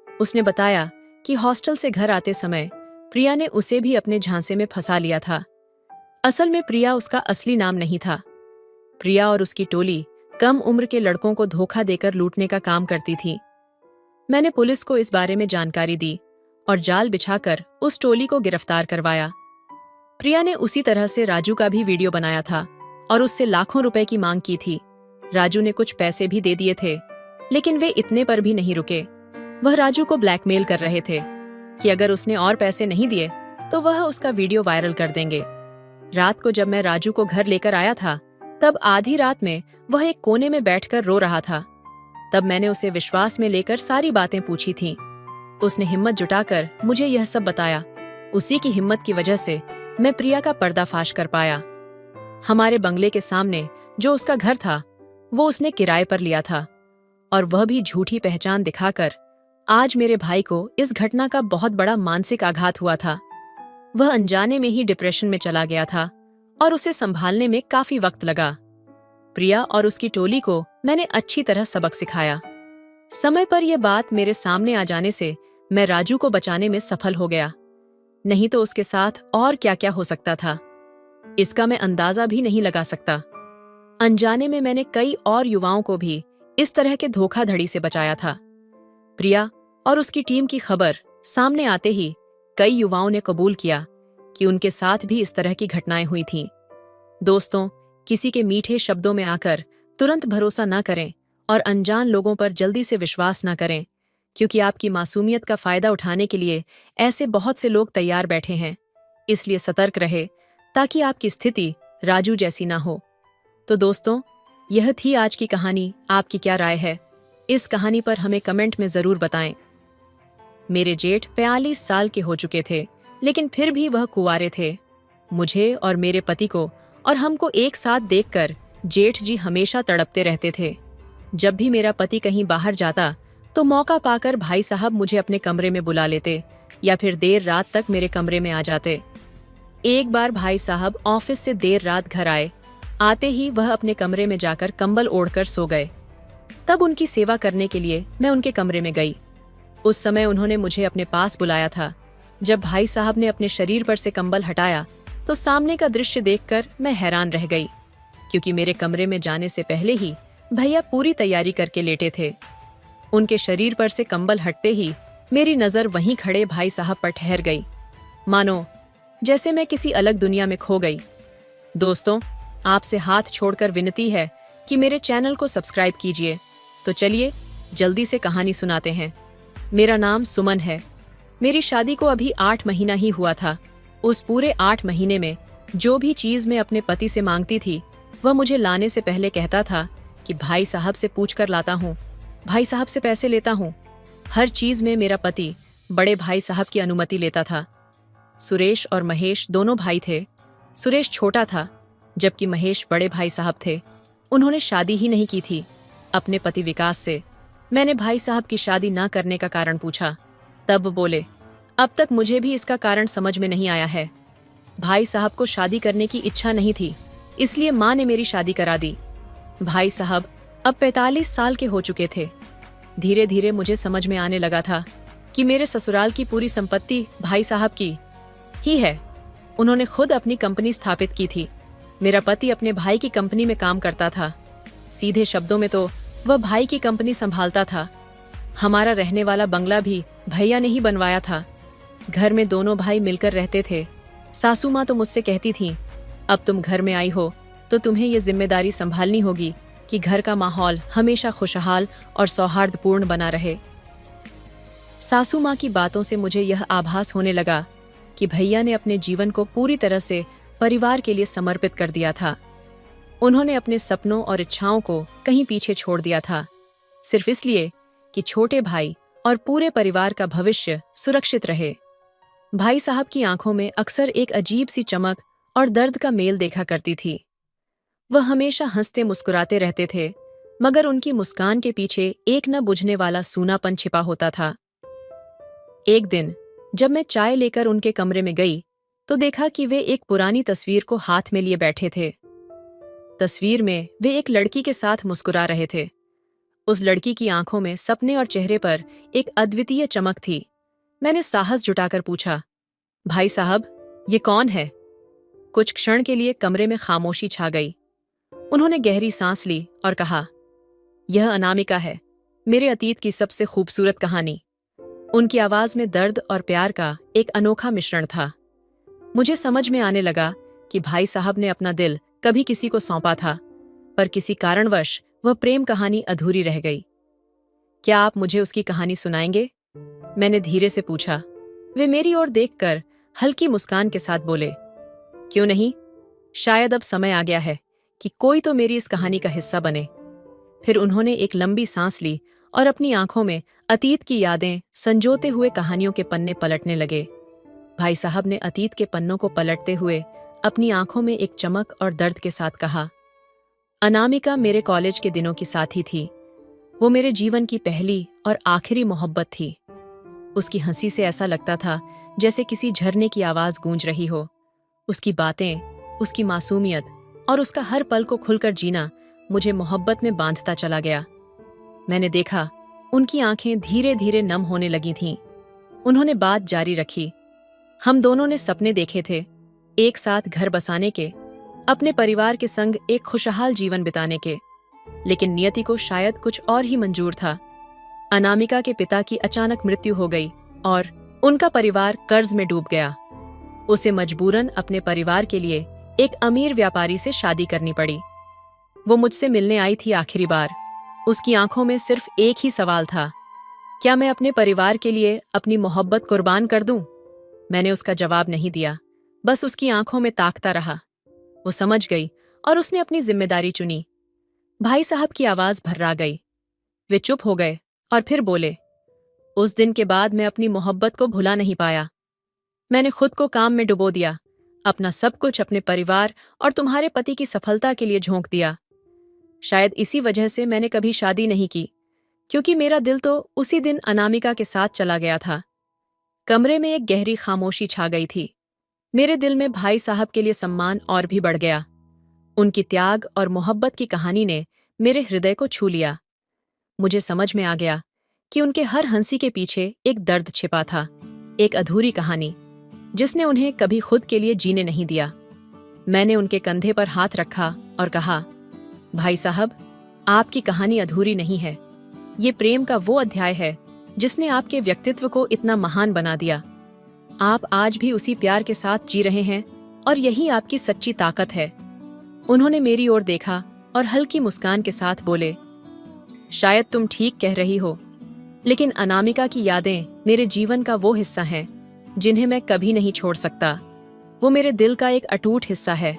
उसने बताया कि हॉस्टल से घर आते समय प्रिया ने उसे भी अपने झांसे में फंसा लिया था। असल में प्रिया उसका असली नाम नहीं था। प्रिया और उसकी टोली कम उम्र के लड़कों को धोखा देकर लूटने का काम करती थी। मैंने पुलिस को इस बारे में जानकारी दी और जाल बिछाकर उस टोली को गिरफ्तार करवाया। प्रिया ने उसी तरह से राजू का भी वीडियो बनाया था और उससे लाखों रुपए की मांग की थी। राजू ने कुछ पैसे भी दे दिए थे, लेकिन वे इतने पर भी नहीं रुके। वह राजू को ब्लैकमेल कर रहे थे कि अगर उसने और पैसे नहीं दिए तो वह उसका वीडियो वायरल कर देंगे। रात को जब मैं राजू को घर लेकर आया था, तब आधी रात में वह एक कोने में बैठकर रो रहा था। तब मैंने उसे विश्वास में लेकर सारी बातें पूछी थीं। उसने हिम्मत जुटाकर मुझे यह सब बताया। उसी की हिम्मत की वजह से मैं प्रिया का पर्दाफाश कर पाया। हमारे बंगले के सामने जो उसका घर था, वो उसने किराए पर लिया था, और वह भी झूठी पहचान दिखाकर। आज मेरे भाई को इस घटना का बहुत बड़ा मानसिक आघात हुआ था। वह अनजाने में ही डिप्रेशन में चला गया था और उसे संभालने में काफी वक्त लगा। प्रिया और उसकी टोली को मैंने अच्छी तरह सबक सिखाया। समय पर यह बात मेरे सामने आ जाने से मैं राजू को बचाने में सफल हो गया, नहीं तो उसके साथ और क्या क्या हो सकता था, इसका मैं अंदाजा भी नहीं लगा सकता। अनजाने में मैंने कई और युवाओं को भी इस तरह के धोखाधड़ी से बचाया था। प्रिया और उसकी टीम की खबर सामने आते ही कई युवाओं ने कबूल किया कि उनके साथ भी इस तरह की घटनाएं हुई थीं। दोस्तों, किसी के मीठे शब्दों में आकर तुरंत भरोसा न करें और अनजान लोगों पर जल्दी से विश्वास न करें, क्योंकि आपकी मासूमियत का फायदा उठाने के लिए ऐसे बहुत से लोग तैयार बैठे हैं। इसलिए सतर्क रहे ताकि आपकी स्थिति राजू जैसी ना हो। तो दोस्तों, यह थी आज की कहानी। आपकी क्या राय है? इस कहानी पर हमें कमेंट में जरूर बताएं। मेरे जेठ 42 साल के हो चुके थे, लेकिन फिर भी वह कुंवारे थे। मुझे और मेरे पति को और हमको एक साथ देखकर जेठ जी हमेशा तड़पते रहते थे। जब भी मेरा पति कहीं बाहर जाता तो मौका पाकर भाई साहब मुझे अपने कमरे में बुला लेते या फिर देर रात तक मेरे कमरे में आ जाते। एक बार भाई साहब ऑफिस से देर रात घर आए। आते ही वह अपने कमरे में जाकर कंबल ओढ़कर सो गए। तब उनकी सेवा करने के लिए मैं उनके कमरे में गई। उस समय उन्होंने मुझे अपने पास बुलाया था। जब भाई साहब ने अपने शरीर पर से कंबल हटाया तो सामने का दृश्य देखकर मैं हैरान रह गई, क्योंकि मेरे कमरे में जाने से पहले ही भैया पूरी तैयारी करके लेटे थे। उनके शरीर पर से कंबल हटते ही मेरी नजर वहीं खड़े भाई साहब पर ठहर गई, मानो जैसे मैं किसी अलग दुनिया में खो गई। दोस्तों, आपसे हाथ छोड़कर विनती है कि मेरे चैनल को सब्सक्राइब कीजिए। तो चलिए जल्दी से कहानी सुनाते हैं। मेरा नाम सुमन है। मेरी शादी को अभी 8 महीना ही हुआ था। उस पूरे 8 महीने में जो भी चीज मैं अपने पति से मांगती थी, वह मुझे लाने से पहले कहता था कि भाई साहब से पूछ कर लाता हूँ, भाई साहब से पैसे लेता हूँ। हर चीज में मेरा पति बड़े भाई साहब की अनुमति लेता था। सुरेश और महेश दोनों भाई थे। सुरेश छोटा था, जबकि महेश बड़े भाई साहब थे। उन्होंने शादी ही नहीं की थी अपने पति विकास से। मैंने भाई साहब की शादी ना करने का कारण पूछा, तब वो बोले, अब तक मुझे भी इसका कारण समझ में नहीं आया है। भाई साहब को शादी करने की इच्छा नहीं थी, इसलिए माँ ने मेरी शादी करा दी। भाई साहब अब 45 साल के हो चुके थे। धीरे धीरे मुझे समझ में आने लगा था कि मेरे ससुराल की पूरी संपत्ति भाई साहब की ही है। उन्होंने खुद अपनी कंपनी स्थापित की थी। मेरा पति अपने भाई की कंपनी में काम करता था। सीधे शब्दों में तो वह भाई की कंपनी संभालता था। हमारा रहने वाला बंगला भी भैया ने ही बनवाया था। घर में दोनों भाई मिलकर रहते थे। सासू माँ तो मुझसे कहती थी, अब तुम घर में आई हो तो तुम्हें ये जिम्मेदारी संभालनी होगी कि घर का माहौल हमेशा खुशहाल और सौहार्दपूर्ण बना रहे। सासू माँ की बातों से मुझे यह आभास होने लगा कि भैया ने अपने जीवन को पूरी तरह से परिवार के लिए समर्पित कर दिया था। उन्होंने अपने सपनों और इच्छाओं को कहीं पीछे छोड़ दिया था, सिर्फ इसलिए कि छोटे भाई और पूरे परिवार का भविष्य सुरक्षित रहे। भाई साहब की आंखों में अक्सर एक अजीब सी चमक और दर्द का मेल देखा करती थी। वह हमेशा हंसते मुस्कुराते रहते थे, मगर उनकी मुस्कान के पीछे एक न बुझने वाला सूनापन छिपा होता था। एक दिन जब मैं चाय लेकर उनके कमरे में गई तो देखा कि वे एक पुरानी तस्वीर को हाथ में लिए बैठे थे। तस्वीर में वे एक लड़की के साथ मुस्कुरा रहे थे। उस लड़की की आंखों में सपने और चेहरे पर एक अद्वितीय चमक थी। मैंने साहस जुटाकर पूछा, भाई साहब, ये कौन है? कुछ क्षण के लिए कमरे में खामोशी छा गई। उन्होंने गहरी सांस ली और कहा, यह अनामिका है, मेरे अतीत की सबसे खूबसूरत कहानी। उनकी आवाज में दर्द और प्यार का एक अनोखा मिश्रण था। मुझे समझ में आने लगा कि भाई साहब ने अपना दिल कभी किसी को सौंपा था, पर किसी कारणवश वह प्रेम कहानी अधूरी रह गई। क्या आप मुझे उसकी कहानी सुनाएंगे? मैंने धीरे से पूछा। वे मेरी ओर देखकर हल्की मुस्कान के साथ बोले, क्यों नहीं? शायद अब समय आ गया है कि कोई तो मेरी इस कहानी का हिस्सा बने। फिर उन्होंने एक लंबी सांस ली और अपनी आंखों में अतीत की यादें संजोते हुए कहानियों के पन्ने पलटने लगे। भाई साहब ने अतीत के पन्नों को पलटते हुए अपनी आंखों में एक चमक और दर्द के साथ कहा, अनामिका मेरे कॉलेज के दिनों की साथी थी। वो मेरे जीवन की पहली और आखिरी मोहब्बत थी। उसकी हंसी से ऐसा लगता था जैसे किसी झरने की आवाज गूंज रही हो। उसकी बातें, उसकी मासूमियत और उसका हर पल को खुलकर जीना मुझे मोहब्बत में बांधता चला गया। मैंने देखा उनकी आंखें धीरे धीरे नम होने लगी थीं। उन्होंने बात जारी रखी, हम दोनों ने सपने देखे थे, एक साथ घर बसाने के, अपने परिवार के संग एक खुशहाल जीवन बिताने के, लेकिन नियति को शायद कुछ और ही मंजूर था। अनामिका के पिता की अचानक मृत्यु हो गई और उनका परिवार कर्ज में डूब गया। उसे मजबूरन अपने परिवार के लिए एक अमीर व्यापारी से शादी करनी पड़ी। वो मुझसे मिलने आई थी आखिरी बार। उसकी आंखों में सिर्फ एक ही सवाल था, क्या मैं अपने परिवार के लिए अपनी मोहब्बत कुर्बान कर दूं? मैंने उसका जवाब नहीं दिया, बस उसकी आंखों में ताकता रहा। वो समझ गई और उसने अपनी जिम्मेदारी चुनी। भाई साहब की आवाज भर्रा गई। वे चुप हो गए और फिर बोले, उस दिन के बाद मैं अपनी मोहब्बत को भुला नहीं पाया। मैंने खुद को काम में डुबो दिया, अपना सब कुछ अपने परिवार और तुम्हारे पति की सफलता के लिए झोंक दिया। शायद इसी वजह से मैंने कभी शादी नहीं की, क्योंकि मेरा दिल तो उसी दिन अनामिका के साथ चला गया था। कमरे में एक गहरी खामोशी छा गई थी। मेरे दिल में भाई साहब के लिए सम्मान और भी बढ़ गया। उनकी त्याग और मोहब्बत की कहानी ने मेरे हृदय को छू लिया। मुझे समझ में आ गया कि उनके हर हंसी के पीछे एक दर्द छिपा था, एक अधूरी कहानी जिसने उन्हें कभी खुद के लिए जीने नहीं दिया। मैंने उनके कंधे पर हाथ रखा और कहा, भाई साहब, आपकी कहानी अधूरी नहीं है। ये प्रेम का वो अध्याय है जिसने आपके व्यक्तित्व को इतना महान बना दिया। आप आज भी उसी प्यार के साथ जी रहे हैं और यही आपकी सच्ची ताकत है। उन्होंने मेरी ओर देखा और हल्की मुस्कान के साथ बोले, शायद तुम ठीक कह रही हो, लेकिन अनामिका की यादें मेरे जीवन का वो हिस्सा हैं जिन्हें मैं कभी नहीं छोड़ सकता। वो मेरे दिल का एक अटूट हिस्सा है।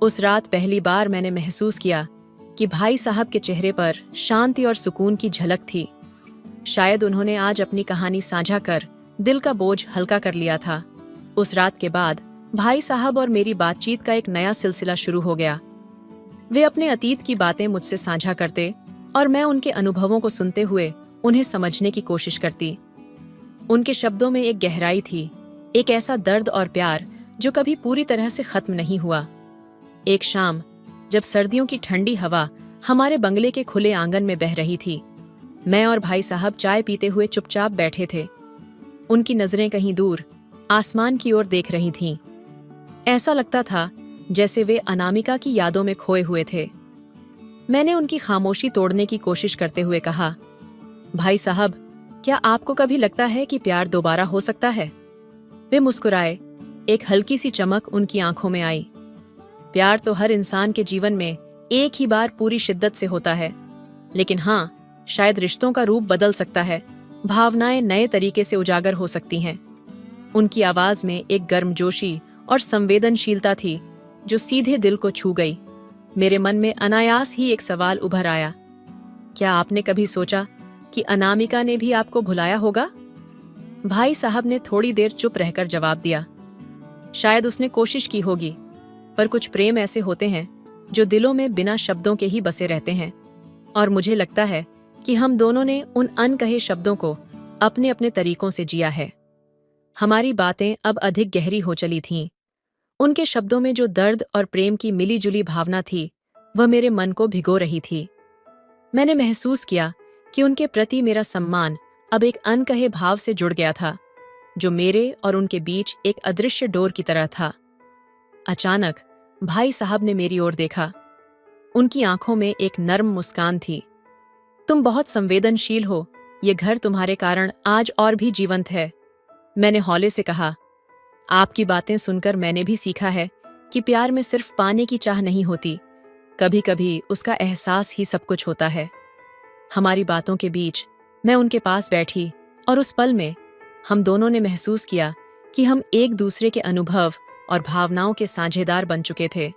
उस रात पहली बार मैंने महसूस किया कि भाई साहब के चेहरे पर शांति और सुकून की झलक थी। शायद उन्होंने आज अपनी कहानी साझा कर दिल का बोझ हल्का कर लिया था। उस रात के बाद भाई साहब और मेरी बातचीत का एक नया सिलसिला शुरू हो गया। वे अपने अतीत की बातें मुझसे साझा करते और मैं उनके अनुभवों को सुनते हुए उन्हें समझने की कोशिश करती। उनके शब्दों में एक गहराई थी, एक ऐसा दर्द और प्यार जो कभी पूरी तरह से खत्म नहीं हुआ। एक शाम जब सर्दियों की ठंडी हवा हमारे बंगले के खुले आंगन में बह रही थी, मैं और भाई साहब चाय पीते हुए चुपचाप बैठे थे। उनकी नजरें कहीं दूर आसमान की ओर देख रही थीं। ऐसा लगता था जैसे वे अनामिका की यादों में खोए हुए थे। मैंने उनकी खामोशी तोड़ने की कोशिश करते हुए कहा, भाई साहब, क्या आपको कभी लगता है कि प्यार दोबारा हो सकता है? वे मुस्कुराए। एक हल्की सी चमक उनकी आंखों में आई। प्यार तो हर इंसान के जीवन में एक ही बार पूरी शिद्दत से होता है, लेकिन हाँ, शायद रिश्तों का रूप बदल सकता है, भावनाएं नए तरीके से उजागर हो सकती हैं। उनकी आवाज में एक गर्मजोशी और संवेदनशीलता थी जो सीधे दिल को छू गई। मेरे मन में अनायास ही एक सवाल उभर आया, क्या आपने कभी सोचा कि अनामिका ने भी आपको भुलाया होगा? भाई साहब ने थोड़ी देर चुप रहकर जवाब दिया, शायद उसने कोशिश की होगी, पर कुछ प्रेम ऐसे होते हैं जो दिलों में बिना शब्दों के ही बसे रहते हैं, और मुझे लगता है कि हम दोनों ने उन अनकहे शब्दों को अपने अपने तरीकों से जिया है। हमारी बातें अब अधिक गहरी हो चली थीं। उनके शब्दों में जो दर्द और प्रेम की मिली जुली भावना थी, वह मेरे मन को भिगो रही थी। मैंने महसूस किया कि उनके प्रति मेरा सम्मान अब एक अनकहे भाव से जुड़ गया था, जो मेरे और उनके बीच एक अदृश्य डोर की तरह था। अचानक भाई साहब ने मेरी ओर देखा। उनकी आंखों में एक नर्म मुस्कान थी। तुम बहुत संवेदनशील हो, ये घर तुम्हारे कारण आज और भी जीवंत है। मैंने हौले से कहा, आपकी बातें सुनकर मैंने भी सीखा है कि प्यार में सिर्फ पाने की चाह नहीं होती, कभी कभी उसका एहसास ही सब कुछ होता है। हमारी बातों के बीच मैं उनके पास बैठी और उस पल में हम दोनों ने महसूस किया कि हम एक दूसरे के अनुभव और भावनाओं के साझेदार बन चुके थे।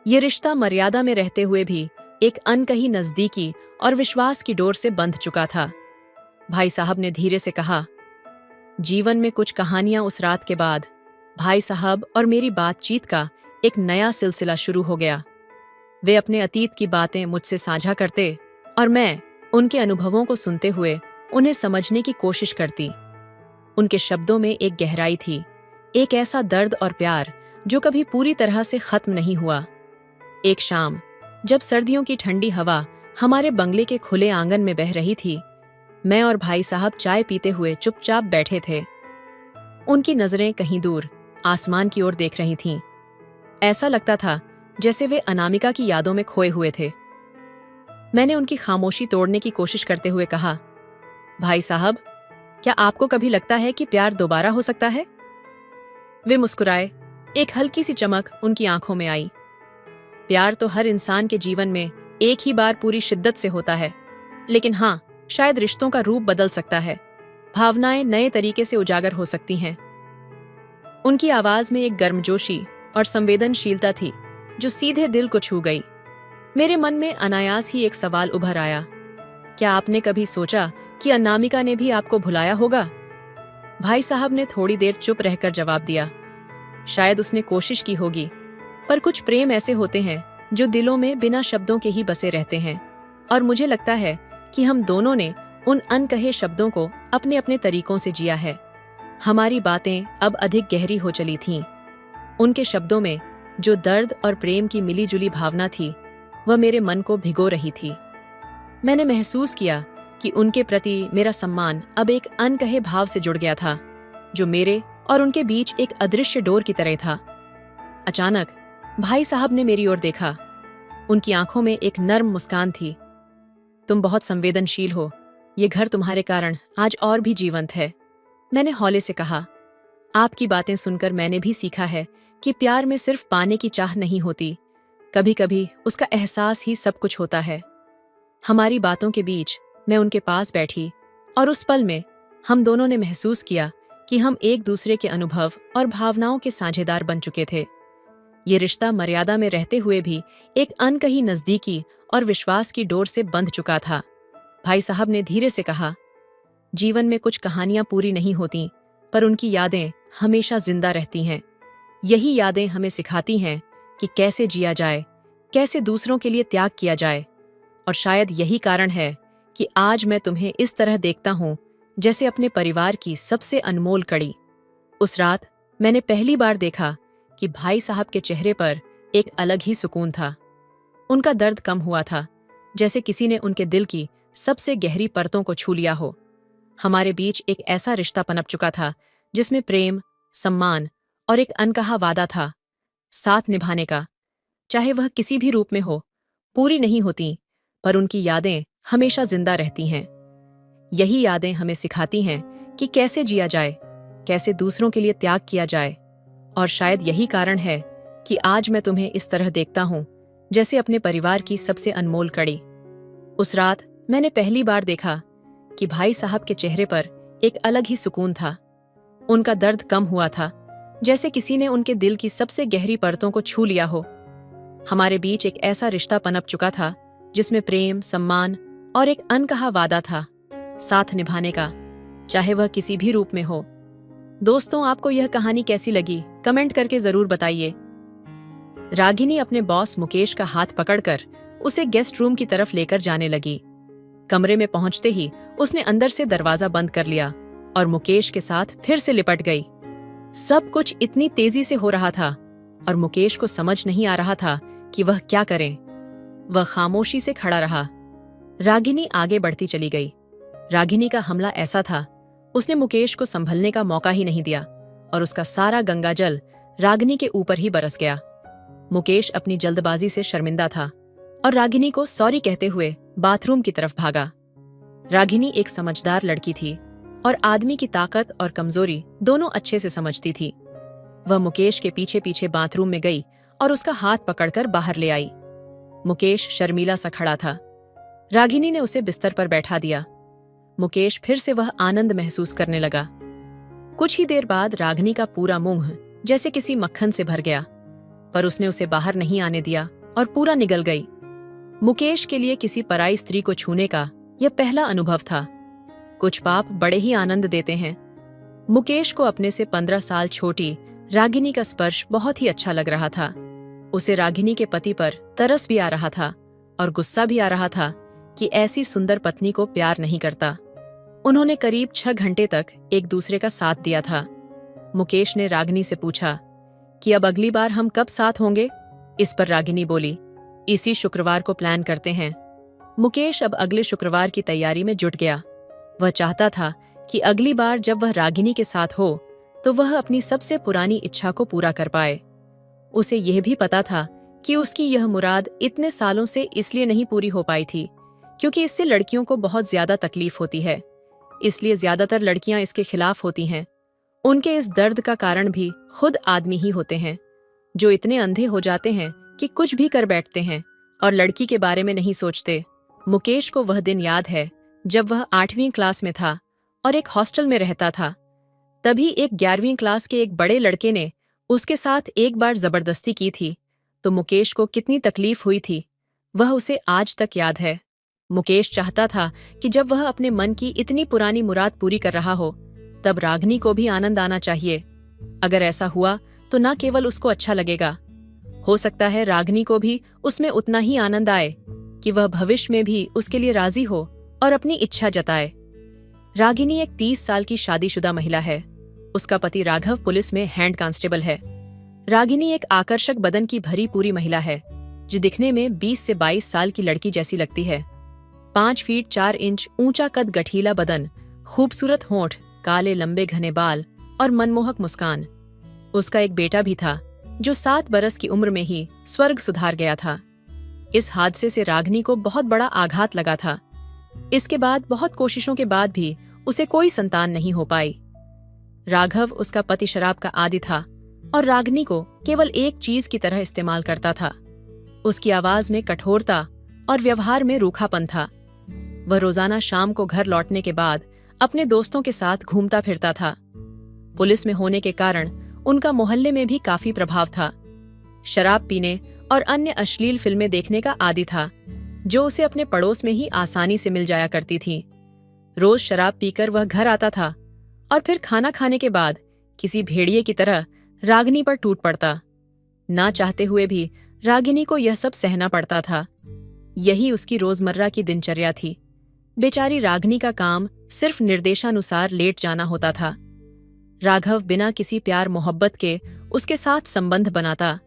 ये रिश्ता मर्यादा में रहते हुए भी एक अनकही नजदीकी और विश्वास की डोर से बंध चुका था। भाई साहब ने धीरे से कहा, जीवन में कुछ कहानियां उस रात के बाद भाई साहब और मेरी बातचीत का एक नया सिलसिला शुरू हो गया। वे अपने अतीत की बातें मुझसे साझा करते और मैं उनके अनुभवों को सुनते हुए उन्हें समझने की कोशिश करती। उनके शब्दों में एक गहराई थी, एक ऐसा दर्द और प्यार जो कभी पूरी तरह से खत्म नहीं हुआ। एक शाम जब सर्दियों की ठंडी हवा हमारे बंगले के खुले आंगन में बह रही थी, मैं और भाई साहब चाय पीते हुए चुपचाप बैठे थे। उनकी नजरें कहीं दूर आसमान की ओर देख रही थीं। ऐसा लगता था जैसे वे अनामिका की यादों में खोए हुए थे। मैंने उनकी खामोशी तोड़ने की कोशिश करते हुए कहा, भाई साहब, क्या आपको कभी लगता है कि प्यार दोबारा हो सकता है? वे मुस्कुराए। एक हल्की सी चमक उनकी आंखों में आई। प्यार तो हर इंसान के जीवन में एक ही बार पूरी शिद्दत से होता है, लेकिन हाँ, शायद रिश्तों का रूप बदल सकता है, भावनाएं नए तरीके से उजागर हो सकती हैं। उनकी आवाज में एक गर्मजोशी और संवेदनशीलता थी जो सीधे दिल को छू गई। मेरे मन में अनायास ही एक सवाल उभर आया, क्या आपने कभी सोचा कि अनामिका ने भी आपको भुलाया होगा? भाई साहब ने थोड़ी देर चुप रहकर जवाब दिया, शायद उसने कोशिश की होगी, पर कुछ प्रेम ऐसे होते हैं जो दिलों में बिना शब्दों के ही बसे रहते हैं, और मुझे लगता है कि हम दोनों ने उन अनकहे शब्दों को अपने अपने तरीकों से जिया है। हमारी बातें अब अधिक गहरी हो चली थीं। उनके शब्दों में जो दर्द और प्रेम की मिलीजुली भावना थी, वह मेरे मन को भिगो रही थी। मैंने महसूस किया कि उनके प्रति मेरा सम्मान अब एक अनकहे भाव से जुड़ गया था, जो मेरे और उनके बीच एक अदृश्य डोर की तरह था। अचानक भाई साहब ने मेरी ओर देखा। उनकी आंखों में एक नर्म मुस्कान थी। तुम बहुत संवेदनशील हो, ये घर तुम्हारे कारण आज और भी जीवंत है। मैंने हौले से कहा, आपकी बातें सुनकर मैंने भी सीखा है कि प्यार में सिर्फ पाने की चाह नहीं होती, कभी कभी उसका एहसास ही सब कुछ होता है। हमारी बातों के बीच मैं उनके पास बैठी और उस पल में हम दोनों ने महसूस किया कि हम एक दूसरे के अनुभव और भावनाओं के साझेदार बन चुके थे। ये रिश्ता मर्यादा में रहते हुए भी एक अनकही नजदीकी और विश्वास की डोर से बंध चुका था। भाई साहब ने धीरे से कहा, जीवन में कुछ कहानियां पूरी नहीं होती, पर उनकी यादें हमेशा जिंदा रहती हैं। यही यादें हमें सिखाती हैं कि कैसे जिया जाए, कैसे दूसरों के लिए त्याग किया जाए। और शायद यही कारण है कि आज मैं तुम्हें इस तरह देखता हूं जैसे अपने परिवार की सबसे अनमोल कड़ी। उस रात मैंने पहली बार देखा कि भाई साहब के चेहरे पर एक अलग ही सुकून था। उनका दर्द कम हुआ था, जैसे किसी ने उनके दिल की सबसे गहरी परतों को छू लिया हो। हमारे बीच एक ऐसा रिश्ता पनप चुका था जिसमें प्रेम, सम्मान और एक अनकहा वादा था, साथ निभाने का। चाहे वह किसी भी रूप में हो, पूरी नहीं होती, पर उनकी यादें हमेशा जिंदा रहती हैं। यही यादें हमें सिखाती हैं कि कैसे जिया जाए, कैसे दूसरों के लिए त्याग किया जाए। और शायद यही कारण है कि आज मैं तुम्हें इस तरह देखता हूं जैसे अपने परिवार की सबसे अनमोल कड़ी। उस रात मैंने पहली बार देखा कि भाई साहब के चेहरे पर एक अलग ही सुकून था। उनका दर्द कम हुआ था, जैसे किसी ने उनके दिल की सबसे गहरी परतों को छू लिया हो। हमारे बीच एक ऐसा रिश्ता पनप चुका था जिसमें प्रेम, सम्मान और एक अनकहा वादा था, साथ निभाने का, चाहे वह किसी भी रूप में हो। दोस्तों, आपको यह कहानी कैसी लगी? कमेंट करके जरूर बताइए। रागिनी अपने बॉस मुकेश का हाथ पकड़कर उसे गेस्ट रूम की तरफ लेकर जाने लगी। कमरे में पहुंचते ही उसने अंदर से दरवाजा बंद कर लिया और मुकेश के साथ फिर से लिपट गई। सब कुछ इतनी तेजी से हो रहा था और मुकेश को समझ नहीं आ रहा था कि वह क्या करे। वह खामोशी से खड़ा रहा। रागिनी आगे बढ़ती चली गई। रागिनी का हमला ऐसा था, उसने मुकेश को संभलने का मौका ही नहीं दिया और उसका सारा गंगाजल रागिनी के ऊपर ही बरस गया। मुकेश अपनी जल्दबाजी से शर्मिंदा था और रागिनी को सॉरी कहते हुए बाथरूम की तरफ भागा। रागिनी एक समझदार लड़की थी और आदमी की ताकत और कमजोरी दोनों अच्छे से समझती थी। वह मुकेश के पीछे पीछे बाथरूम में गई और उसका हाथ पकड़कर बाहर ले आई। मुकेश शर्मीला सा खड़ा था। रागिनी ने उसे बिस्तर पर बैठा दिया। मुकेश फिर से वह आनंद महसूस करने लगा। कुछ ही देर बाद रागिनी का पूरा मुंह जैसे किसी मक्खन से भर गया, पर उसने उसे बाहर नहीं आने दिया और पूरा निगल गई। मुकेश के लिए किसी पराई स्त्री को छूने का यह पहला अनुभव था। कुछ पाप बड़े ही आनंद देते हैं। मुकेश को अपने से 15 साल छोटी रागिनी का स्पर्श बहुत ही अच्छा लग रहा था। उसे रागिनी के पति पर तरस भी आ रहा था और गुस्सा भी आ रहा था कि ऐसी सुंदर पत्नी को प्यार नहीं करता। उन्होंने करीब 6 घंटे तक एक दूसरे का साथ दिया था। मुकेश ने रागिनी से पूछा कि अब अगली बार हम कब साथ होंगे। इस पर रागिनी बोली, इसी शुक्रवार को प्लान करते हैं। मुकेश अब अगले शुक्रवार की तैयारी में जुट गया। वह चाहता था कि अगली बार जब वह रागिनी के साथ हो तो वह अपनी सबसे पुरानी इच्छा को पूरा कर पाए। उसे यह भी पता था कि उसकी यह मुराद इतने सालों से इसलिए नहीं पूरी हो पाई थी क्योंकि इससे लड़कियों को बहुत ज्यादा तकलीफ होती है, इसलिए ज्यादातर लड़कियां इसके खिलाफ होती हैं। उनके इस दर्द का कारण भी खुद आदमी ही होते हैं, जो इतने अंधे हो जाते हैं कि कुछ भी कर बैठते हैं और लड़की के बारे में नहीं सोचते। मुकेश को वह दिन याद है जब वह 8वीं क्लास में था और एक हॉस्टल में रहता था। तभी एक 11वीं क्लास के एक बड़े लड़के ने उसके साथ एक बार जबरदस्ती की थी, तो मुकेश को कितनी तकलीफ हुई थी वह उसे आज तक याद है। मुकेश चाहता था कि जब वह अपने मन की इतनी पुरानी मुराद पूरी कर रहा हो तब रागिनी को भी आनंद आना चाहिए। अगर ऐसा हुआ तो न केवल उसको अच्छा लगेगा, हो सकता है रागिनी को भी उसमें उतना ही आनंद आए कि वह भविष्य में भी उसके लिए राजी हो और अपनी इच्छा जताए। रागिनी एक 30 साल की शादीशुदा महिला है। उसका पति राघव पुलिस में हैंड कांस्टेबल है। रागिनी एक आकर्षक बदन की भरी पूरी महिला है जो दिखने में 20 से 22 साल की लड़की जैसी लगती है। 5 फीट 4 इंच ऊंचा कद, गठीला बदन, खूबसूरत होंठ, काले लंबे घने बाल और मनमोहक मुस्कान। उसका एक बेटा भी था जो 7 बरस की उम्र में ही स्वर्ग सुधार गया था। इस हादसे से रागिनी को बहुत बड़ा आघात लगा था। इसके बाद बहुत कोशिशों के बाद भी उसे कोई संतान नहीं हो पाई। राघव उसका पति शराब का आदी था और रागिनी को केवल एक चीज की तरह इस्तेमाल करता था। उसकी आवाज में कठोरता और व्यवहार में रूखापन था। वह रोजाना शाम को घर लौटने के बाद अपने दोस्तों के साथ घूमता फिरता था। पुलिस में होने के कारण उनका मोहल्ले में भी काफी प्रभाव था। शराब पीने और अन्य अश्लील फिल्में देखने का आदी था जो उसे अपने पड़ोस में ही आसानी से मिल जाया करती थी। रोज शराब पीकर वह घर आता था और फिर खाना खाने के बाद किसी भेड़िए की तरह रागिनी पर टूट पड़ता। ना चाहते हुए भी रागिनी को यह सब सहना पड़ता था। यही उसकी रोजमर्रा की दिनचर्या थी। बेचारी रागिनी का काम सिर्फ निर्देशानुसार लेट जाना होता था। राघव बिना किसी प्यार मोहब्बत के उसके साथ संबंध बनाता,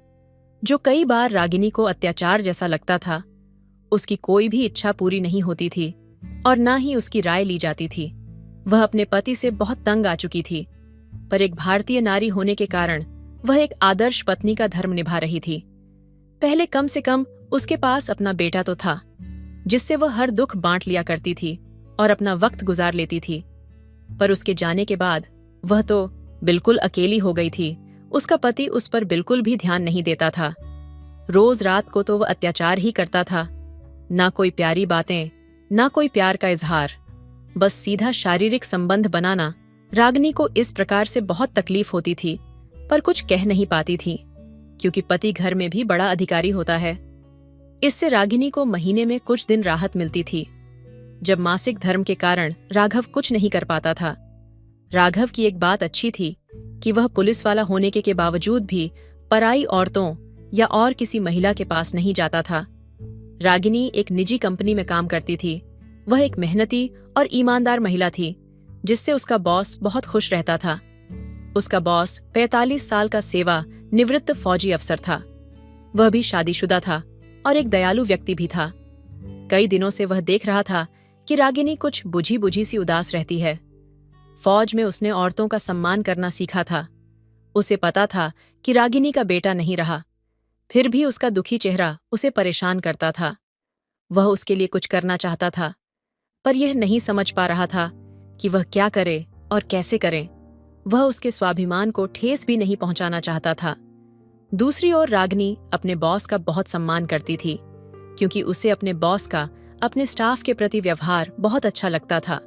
जो कई बार रागिनी को अत्याचार जैसा लगता था। उसकी कोई भी इच्छा पूरी नहीं होती थी और ना ही उसकी राय ली जाती थी। वह अपने पति से बहुत तंग आ चुकी थी, पर एक भारतीय नारी होने के कारण वह एक आदर्श पत्नी का धर्म निभा रही थी। पहले कम से कम उसके पास अपना बेटा तो था, जिससे वह हर दुख बांट लिया करती थी और अपना वक्त गुजार लेती थी। पर उसके जाने के बाद वह तो बिल्कुल अकेली हो गई थी। उसका पति उस पर बिल्कुल भी ध्यान नहीं देता था। रोज रात को तो वह अत्याचार ही करता था। ना कोई प्यारी बातें, ना कोई प्यार का इजहार, बस सीधा शारीरिक संबंध बनाना। रागिनी को इस प्रकार से बहुत तकलीफ होती थी, पर कुछ कह नहीं पाती थी क्योंकि पति घर में भी बड़ा अधिकारी होता है। इससे रागिनी को महीने में कुछ दिन राहत मिलती थी, जब मासिक धर्म के कारण राघव कुछ नहीं कर पाता था। राघव की एक बात अच्छी थी कि वह पुलिस वाला होने के बावजूद भी पराई औरतों या और किसी महिला के पास नहीं जाता था। रागिनी एक निजी कंपनी में काम करती थी। वह एक मेहनती और ईमानदार महिला थी, जिससे उसका बॉस बहुत खुश रहता था। उसका बॉस 45 साल का सेवा निवृत्त फौजी अफसर था। वह भी शादीशुदा था और एक दयालु व्यक्ति भी था। कई दिनों से वह देख रहा था कि रागिनी कुछ बुझी बुझी सी उदास रहती है। फौज में उसने औरतों का सम्मान करना सीखा था। उसे पता था कि रागिनी का बेटा नहीं रहा, फिर भी उसका दुखी चेहरा उसे परेशान करता था। वह उसके लिए कुछ करना चाहता था। पर यह नहीं समझ पा रहा था कि वह क्या करे और कैसे करे। वह उसके स्वाभिमान को ठेस भी नहीं पहुंचाना चाहता था। दूसरी ओर रागिनी अपने बॉस का बहुत सम्मान करती थी, क्योंकि उसे अपने बॉस का अपने स्टाफ के प्रति व्यवहार बहुत अच्छा लगता था।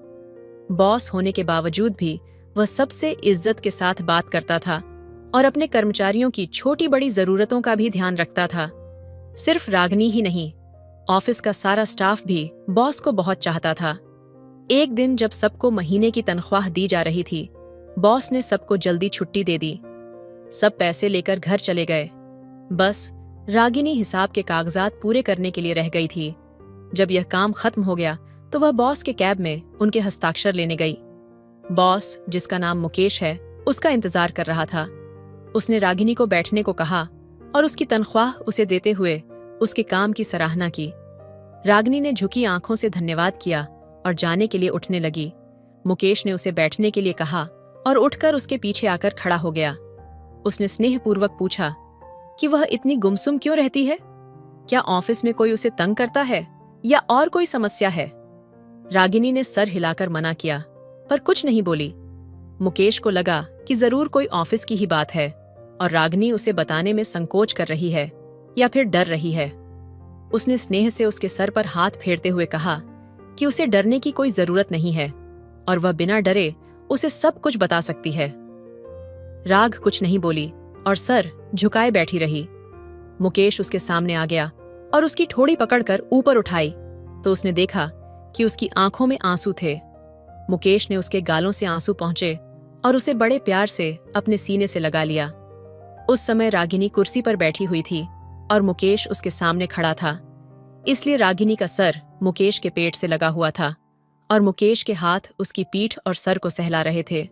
बॉस होने के बावजूद भी वह सबसे इज्जत के साथ बात करता था और अपने कर्मचारियों की छोटी बड़ी जरूरतों का भी ध्यान रखता था। सिर्फ रागिनी ही नहीं, ऑफिस का सारा स्टाफ भी बॉस को बहुत चाहता था। एक दिन जब सबको महीने की तनख्वाह दी जा रही थी, बॉस ने सबको जल्दी छुट्टी दे दी। सब पैसे लेकर घर चले गए। बस रागिनी हिसाब के कागजात पूरे करने के लिए रह गई थी। जब यह काम खत्म हो गया तो वह बॉस के कैब में उनके हस्ताक्षर लेने गई। बॉस, जिसका नाम मुकेश है, उसका इंतजार कर रहा था। उसने रागिनी को बैठने को कहा और उसकी तनख्वाह उसे देते हुए उसके काम की सराहना की। रागिनी ने झुकी आंखों से धन्यवाद किया और जाने के लिए उठने लगी। मुकेश ने उसे बैठने के लिए कहा और उठकर उसके पीछे आकर खड़ा हो गया। उसने स्नेहपूर्वक पूछा कि वह इतनी गुमसुम क्यों रहती है? क्या ऑफिस में कोई उसे तंग करता है या और कोई समस्या है? रागिनी ने सर हिलाकर मना किया, पर कुछ नहीं बोली। मुकेश को लगा कि जरूर कोई ऑफिस की ही बात है और रागिनी उसे बताने में संकोच कर रही है या फिर डर रही है। उसने स्नेह से उसके सर पर हाथ फेरते हुए कहा कि उसे डरने की कोई जरूरत नहीं है और वह बिना डरे उसे सब कुछ बता सकती है। राग कुछ नहीं बोली और सर झुकाए बैठी रही। मुकेश उसके सामने आ गया और उसकी ठोड़ी पकड़कर ऊपर उठाई तो उसने देखा कि उसकी आंखों में आंसू थे। मुकेश ने उसके गालों से आंसू पहुंचे और उसे बड़े प्यार से अपने सीने से लगा लिया। उस समय रागिनी कुर्सी पर बैठी हुई थी और मुकेश उसके सामने खड़ा था, इसलिए रागिनी का सर मुकेश के पेट से लगा हुआ था और मुकेश के हाथ उसकी पीठ और सर को सहला रहे थे।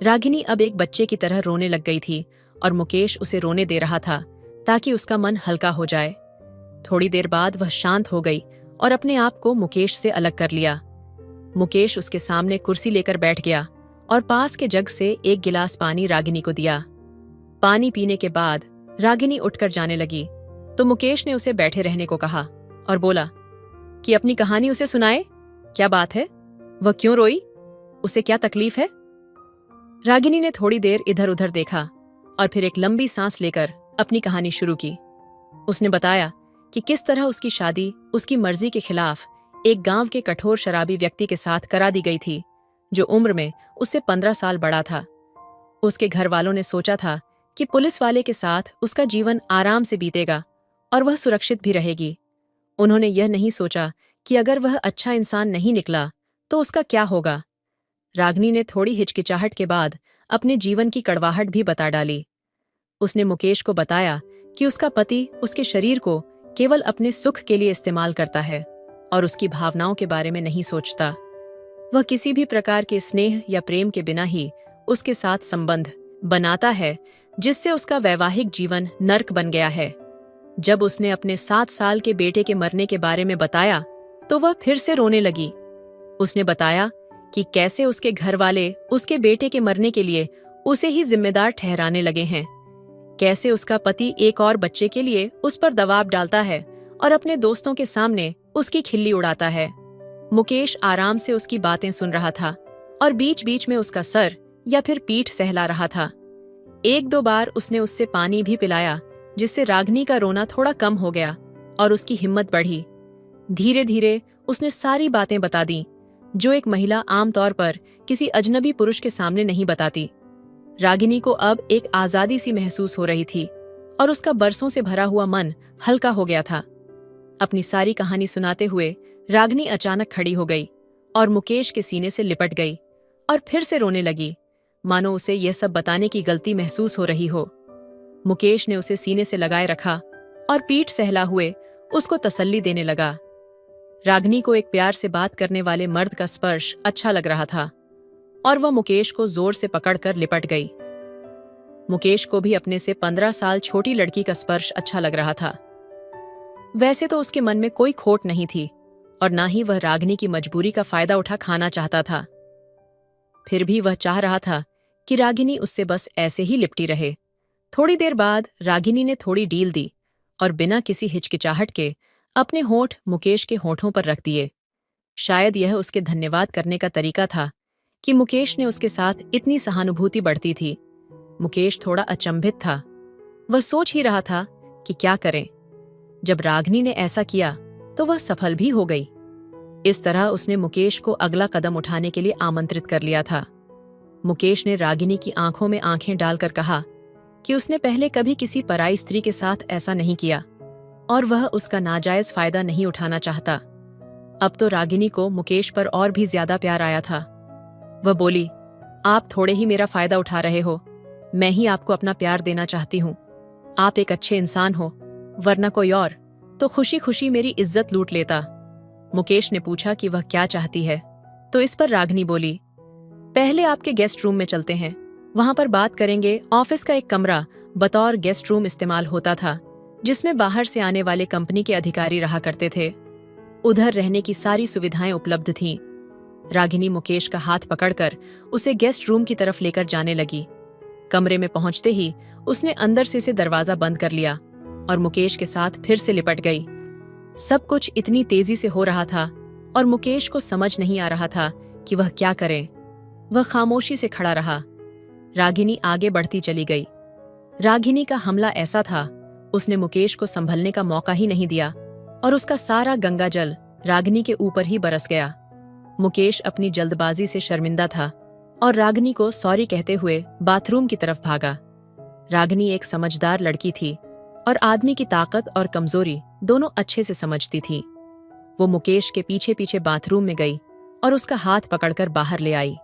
रागिनी अब एक बच्चे की तरह रोने लग गई थी और मुकेश उसे रोने दे रहा था ताकि उसका मन हल्का हो जाए। थोड़ी देर बाद वह शांत हो गई और अपने आप को मुकेश से अलग कर लिया। मुकेश उसके सामने कुर्सी लेकर बैठ गया और पास के जग से एक गिलास पानी रागिनी को दिया। पानी पीने के बाद रागिनी उठकर जाने लगी तो मुकेश ने उसे बैठे रहने को कहा और बोला कि अपनी कहानी उसे सुनाए। क्या बात है? वह क्यों रोई? उसे क्या तकलीफ है? रागिनी ने थोड़ी देर इधर उधर देखा और फिर एक लंबी सांस लेकर अपनी कहानी शुरू की। उसने बताया कि किस तरह उसकी शादी उसकी मर्जी के खिलाफ एक गांव के कठोर शराबी व्यक्ति के साथ करा दी गई थी, जो उम्र में उससे 15 साल बड़ा था। उसके घर वालों ने सोचा था कि पुलिस वाले के साथ उसका जीवन आराम से बीतेगा और वह सुरक्षित भी रहेगी। उन्होंने यह नहीं सोचा कि अगर वह अच्छा इंसान नहीं निकला तो उसका क्या होगा। रागिनी ने थोड़ी हिचकिचाहट के बाद अपने जीवन की कड़वाहट भी बता डाली। उसने मुकेश को बताया कि उसका पति उसके शरीर को केवल अपने सुख के लिए इस्तेमाल करता है और उसकी भावनाओं के बारे में नहीं सोचता। वह किसी भी प्रकार के स्नेह या प्रेम के बिना ही उसके साथ संबंध बनाता है, जिससे उसका वैवाहिक जीवन नर्क बन गया है। जब उसने अपने 7 साल के बेटे के मरने के बारे में बताया तो वह फिर से रोने लगी। उसने बताया कि कैसे उसके घर वाले उसके बेटे के मरने के लिए उसे ही जिम्मेदार ठहराने लगे हैं, कैसे उसका पति एक और बच्चे के लिए उस पर दबाव डालता है और अपने दोस्तों के सामने उसकी खिल्ली उड़ाता है। मुकेश आराम से उसकी बातें सुन रहा था और बीच बीच में उसका सर या फिर पीठ सहला रहा था। 1-2 बार उसने उससे पानी भी पिलाया, जिससे रागिनी का रोना थोड़ा कम हो गया और उसकी हिम्मत बढ़ी। धीरे धीरे उसने सारी बातें बता दी जो एक महिला आमतौर पर किसी अजनबी पुरुष के सामने नहीं बताती। रागिनी को अब एक आजादी सी महसूस हो रही थी और उसका बरसों से भरा हुआ मन हल्का हो गया था। अपनी सारी कहानी सुनाते हुए रागिनी अचानक खड़ी हो गई और मुकेश के सीने से लिपट गई और फिर से रोने लगी, मानो उसे यह सब बताने की गलती महसूस हो रही हो। मुकेश ने उसे सीने से लगाए रखा और पीठ सहला हुए उसको तसल्ली देने लगा। रागिनी को एक प्यार से बात करने वाले मर्द का स्पर्श अच्छा लग रहा था और वह मुकेश को जोर से पकड़कर लिपट गई। मुकेश को भी अपने से 15 साल छोटी लड़की का स्पर्श अच्छा लग रहा था। वैसे तो उसके मन में कोई खोट नहीं थी और ना ही वह रागिनी की मजबूरी का फायदा उठा खाना चाहता था। फिर भी वह चाह रहा था कि रागिनी उससे बस ऐसे ही लिपटी रहे। थोड़ी देर बाद रागिनी ने थोड़ी ढील दी और बिना किसी हिचकिचाहट के अपने होंठ मुकेश के होंठों पर रख दिए। शायद यह उसके धन्यवाद करने का तरीका था कि मुकेश ने उसके साथ इतनी सहानुभूति बढ़ती थी। मुकेश थोड़ा अचंभित था। वह सोच ही रहा था कि क्या करें। जब रागिनी ने ऐसा किया तो वह सफल भी हो गई। इस तरह उसने मुकेश को अगला कदम उठाने के लिए आमंत्रित कर लिया था। मुकेश ने रागिनी की आंखों में आंखें डालकर कहा कि उसने पहले कभी किसी पराई स्त्री के साथ ऐसा नहीं किया और वह उसका नाजायज फायदा नहीं उठाना चाहता। अब तो रागिनी को मुकेश पर और भी ज्यादा प्यार आया था। वह बोली, आप थोड़े ही मेरा फायदा उठा रहे हो, मैं ही आपको अपना प्यार देना चाहती हूँ। आप एक अच्छे इंसान हो, वरना कोई और तो खुशी खुशी मेरी इज्जत लूट लेता। मुकेश ने पूछा कि वह क्या चाहती है, तो इस पर रागिनी बोली, पहले आपके गेस्ट रूम में चलते हैं, वहां पर बात करेंगे। ऑफिस का एक कमरा बतौर गेस्ट रूम इस्तेमाल होता था, जिसमें बाहर से आने वाले कंपनी के अधिकारी रहा करते थे। उधर रहने की सारी सुविधाएं उपलब्ध थीं। रागिनी मुकेश का हाथ पकड़कर उसे गेस्ट रूम की तरफ लेकर जाने लगी। कमरे में पहुंचते ही उसने अंदर से दरवाजा बंद कर लिया और मुकेश के साथ फिर से लिपट गई। सब कुछ इतनी तेजी से हो रहा था और मुकेश को समझ नहीं आ रहा था कि वह क्या करे। वह खामोशी से खड़ा रहा। रागिनी आगे बढ़ती चली गई। रागिनी का हमला ऐसा था, उसने मुकेश को संभलने का मौका ही नहीं दिया और उसका सारा गंगा जल रागिनी के ऊपर ही बरस गया। मुकेश अपनी जल्दबाजी से शर्मिंदा था और रागिनी को सॉरी कहते हुए बाथरूम की तरफ भागा। रागिनी एक समझदार लड़की थी और आदमी की ताकत और कमजोरी दोनों अच्छे से समझती थी। वो मुकेश के पीछे पीछे बाथरूम में गई और उसका हाथ पकड़कर बाहर ले आई।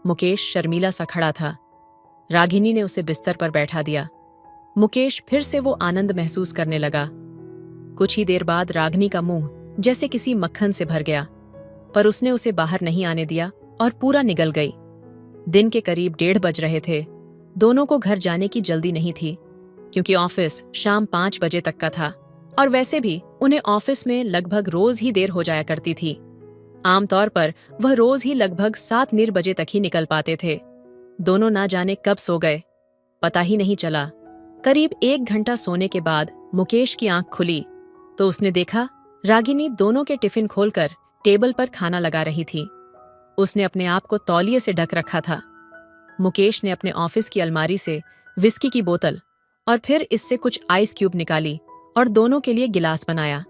मुकेश शर्मीला सा खड़ा था। रागिनी ने उसे बिस्तर पर बैठा दिया। मुकेश फिर से वो आनंद महसूस करने लगा। कुछ ही देर बाद रागिनी का मुंह जैसे किसी मक्खन से भर गया, पर उसने उसे बाहर नहीं आने दिया और पूरा निगल गई। दिन के करीब 1:30 बज रहे थे। दोनों को घर जाने की जल्दी नहीं थी, क्योंकि ऑफिस शाम 5 बजे तक का था और वैसे भी उन्हें ऑफिस में लगभग रोज ही देर हो जाया करती थी। आमतौर पर वह रोज ही लगभग 7 बजे तक ही निकल पाते थे। दोनों ना जाने कब सो गए, पता ही नहीं चला। करीब 1 घंटा सोने के बाद मुकेश की आंख खुली तो उसने देखा रागिनी दोनों के टिफिन खोलकर टेबल पर खाना लगा रही थी। उसने अपने आप को तौलिए से ढक रखा था। मुकेश ने अपने ऑफिस की अलमारी से विस्की की बोतल और फिर इससे कुछ आइस क्यूब निकाली और दोनों के लिए गिलास बनाया।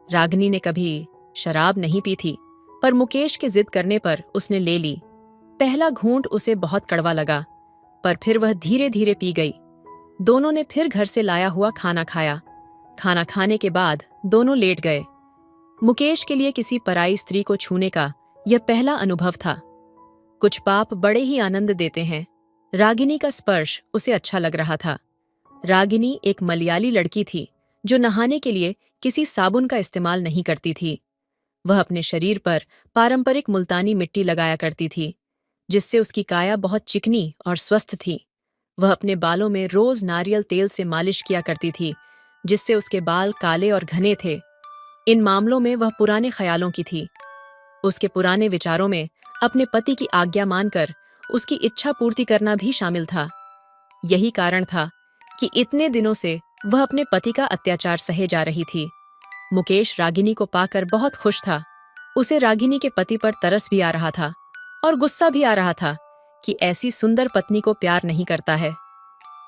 रागिनी ने कभी शराब नहीं पी थी, पर मुकेश के जिद करने पर उसने ले ली। पहला घूंट उसे बहुत कड़वा लगा, पर फिर वह धीरे धीरे पी गई। दोनों ने फिर घर से लाया हुआ खाना खाया। खाना खाने के बाद दोनों लेट गए। मुकेश के लिए किसी पराई स्त्री को छूने का यह पहला अनुभव था। कुछ पाप बड़े ही आनंद देते हैं। रागिनी का स्पर्श उसे अच्छा लग रहा था। रागिनी एक मलयाली लड़की थी जो नहाने के लिए किसी साबुन का इस्तेमाल नहीं करती थी। वह अपने शरीर पर पारंपरिक मुल्तानी मिट्टी लगाया करती थी, जिससे उसकी काया बहुत चिकनी और स्वस्थ थी। वह अपने बालों में रोज नारियल तेल से मालिश किया करती थी, जिससे उसके बाल काले और घने थे। इन मामलों में वह पुराने ख्यालों की थी। उसके पुराने विचारों में अपने पति की आज्ञा मानकर उसकी इच्छा पूर्ति करना भी शामिल था। यही कारण था कि इतने दिनों से वह अपने पति का अत्याचार सहे जा रही थी। मुकेश रागिनी को पाकर बहुत खुश था। उसे रागिनी के पति पर तरस भी आ रहा था और गुस्सा भी आ रहा था कि ऐसी सुंदर पत्नी को प्यार नहीं करता है।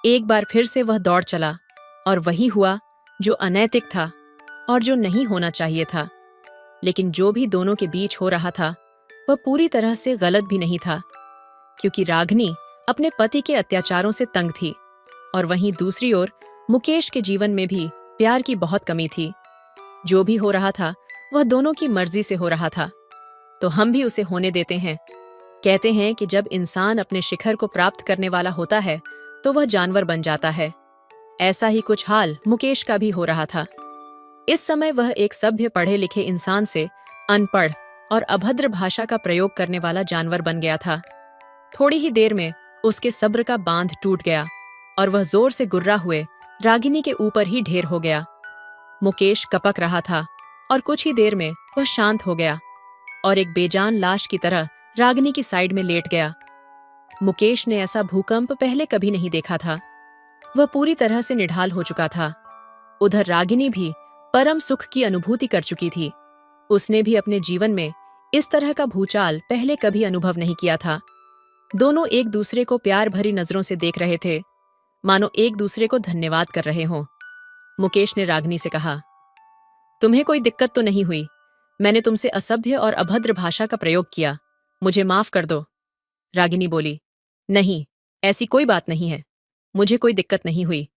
एक बार फिर से वह दौड़ चला और वही हुआ जो अनैतिक था और जो नहीं होना चाहिए था। लेकिन जो भी दोनों के बीच हो रहा था वह पूरी तरह से गलत भी नहीं था, क्योंकि रागिनी अपने पति के अत्याचारों से तंग थी और वहीं दूसरी ओर मुकेश के जीवन में भी प्यार की बहुत कमी थी। जो भी हो रहा था वह दोनों की मर्जी से हो रहा था, तो हम भी उसे होने देते हैं। कहते हैं कि जब इंसान अपने शिखर को प्राप्त करने वाला होता है तो वह जानवर बन जाता है। ऐसा ही कुछ हाल मुकेश का भी हो रहा था। इस समय वह एक सभ्य पढ़े लिखे इंसान से अनपढ़ और अभद्र भाषा का प्रयोग करने वाला जानवर बन गया था। थोड़ी ही देर में उसके सब्र का बांध टूट गया और वह जोर से गुर्रा हुए रागिनी के ऊपर ही ढेर हो गया। मुकेश कपक रहा था और कुछ ही देर में वह शांत हो गया और एक बेजान लाश की तरह रागिनी की साइड में लेट गया। मुकेश ने ऐसा भूकंप पहले कभी नहीं देखा था। वह पूरी तरह से निढाल हो चुका था। उधर रागिनी भी परम सुख की अनुभूति कर चुकी थी। उसने भी अपने जीवन में इस तरह का भूचाल पहले कभी अनुभव नहीं किया था। दोनों एक दूसरे को प्यार भरी नजरों से देख रहे थे, मानो एक दूसरे को धन्यवाद कर रहे हों। मुकेश ने रागिनी से कहा, तुम्हें कोई दिक्कत तो नहीं हुई? मैंने तुमसे असभ्य और अभद्र भाषा का प्रयोग किया, मुझे माफ कर दो। रागिनी बोली, नहीं, ऐसी कोई बात नहीं है, मुझे कोई दिक्कत नहीं हुई।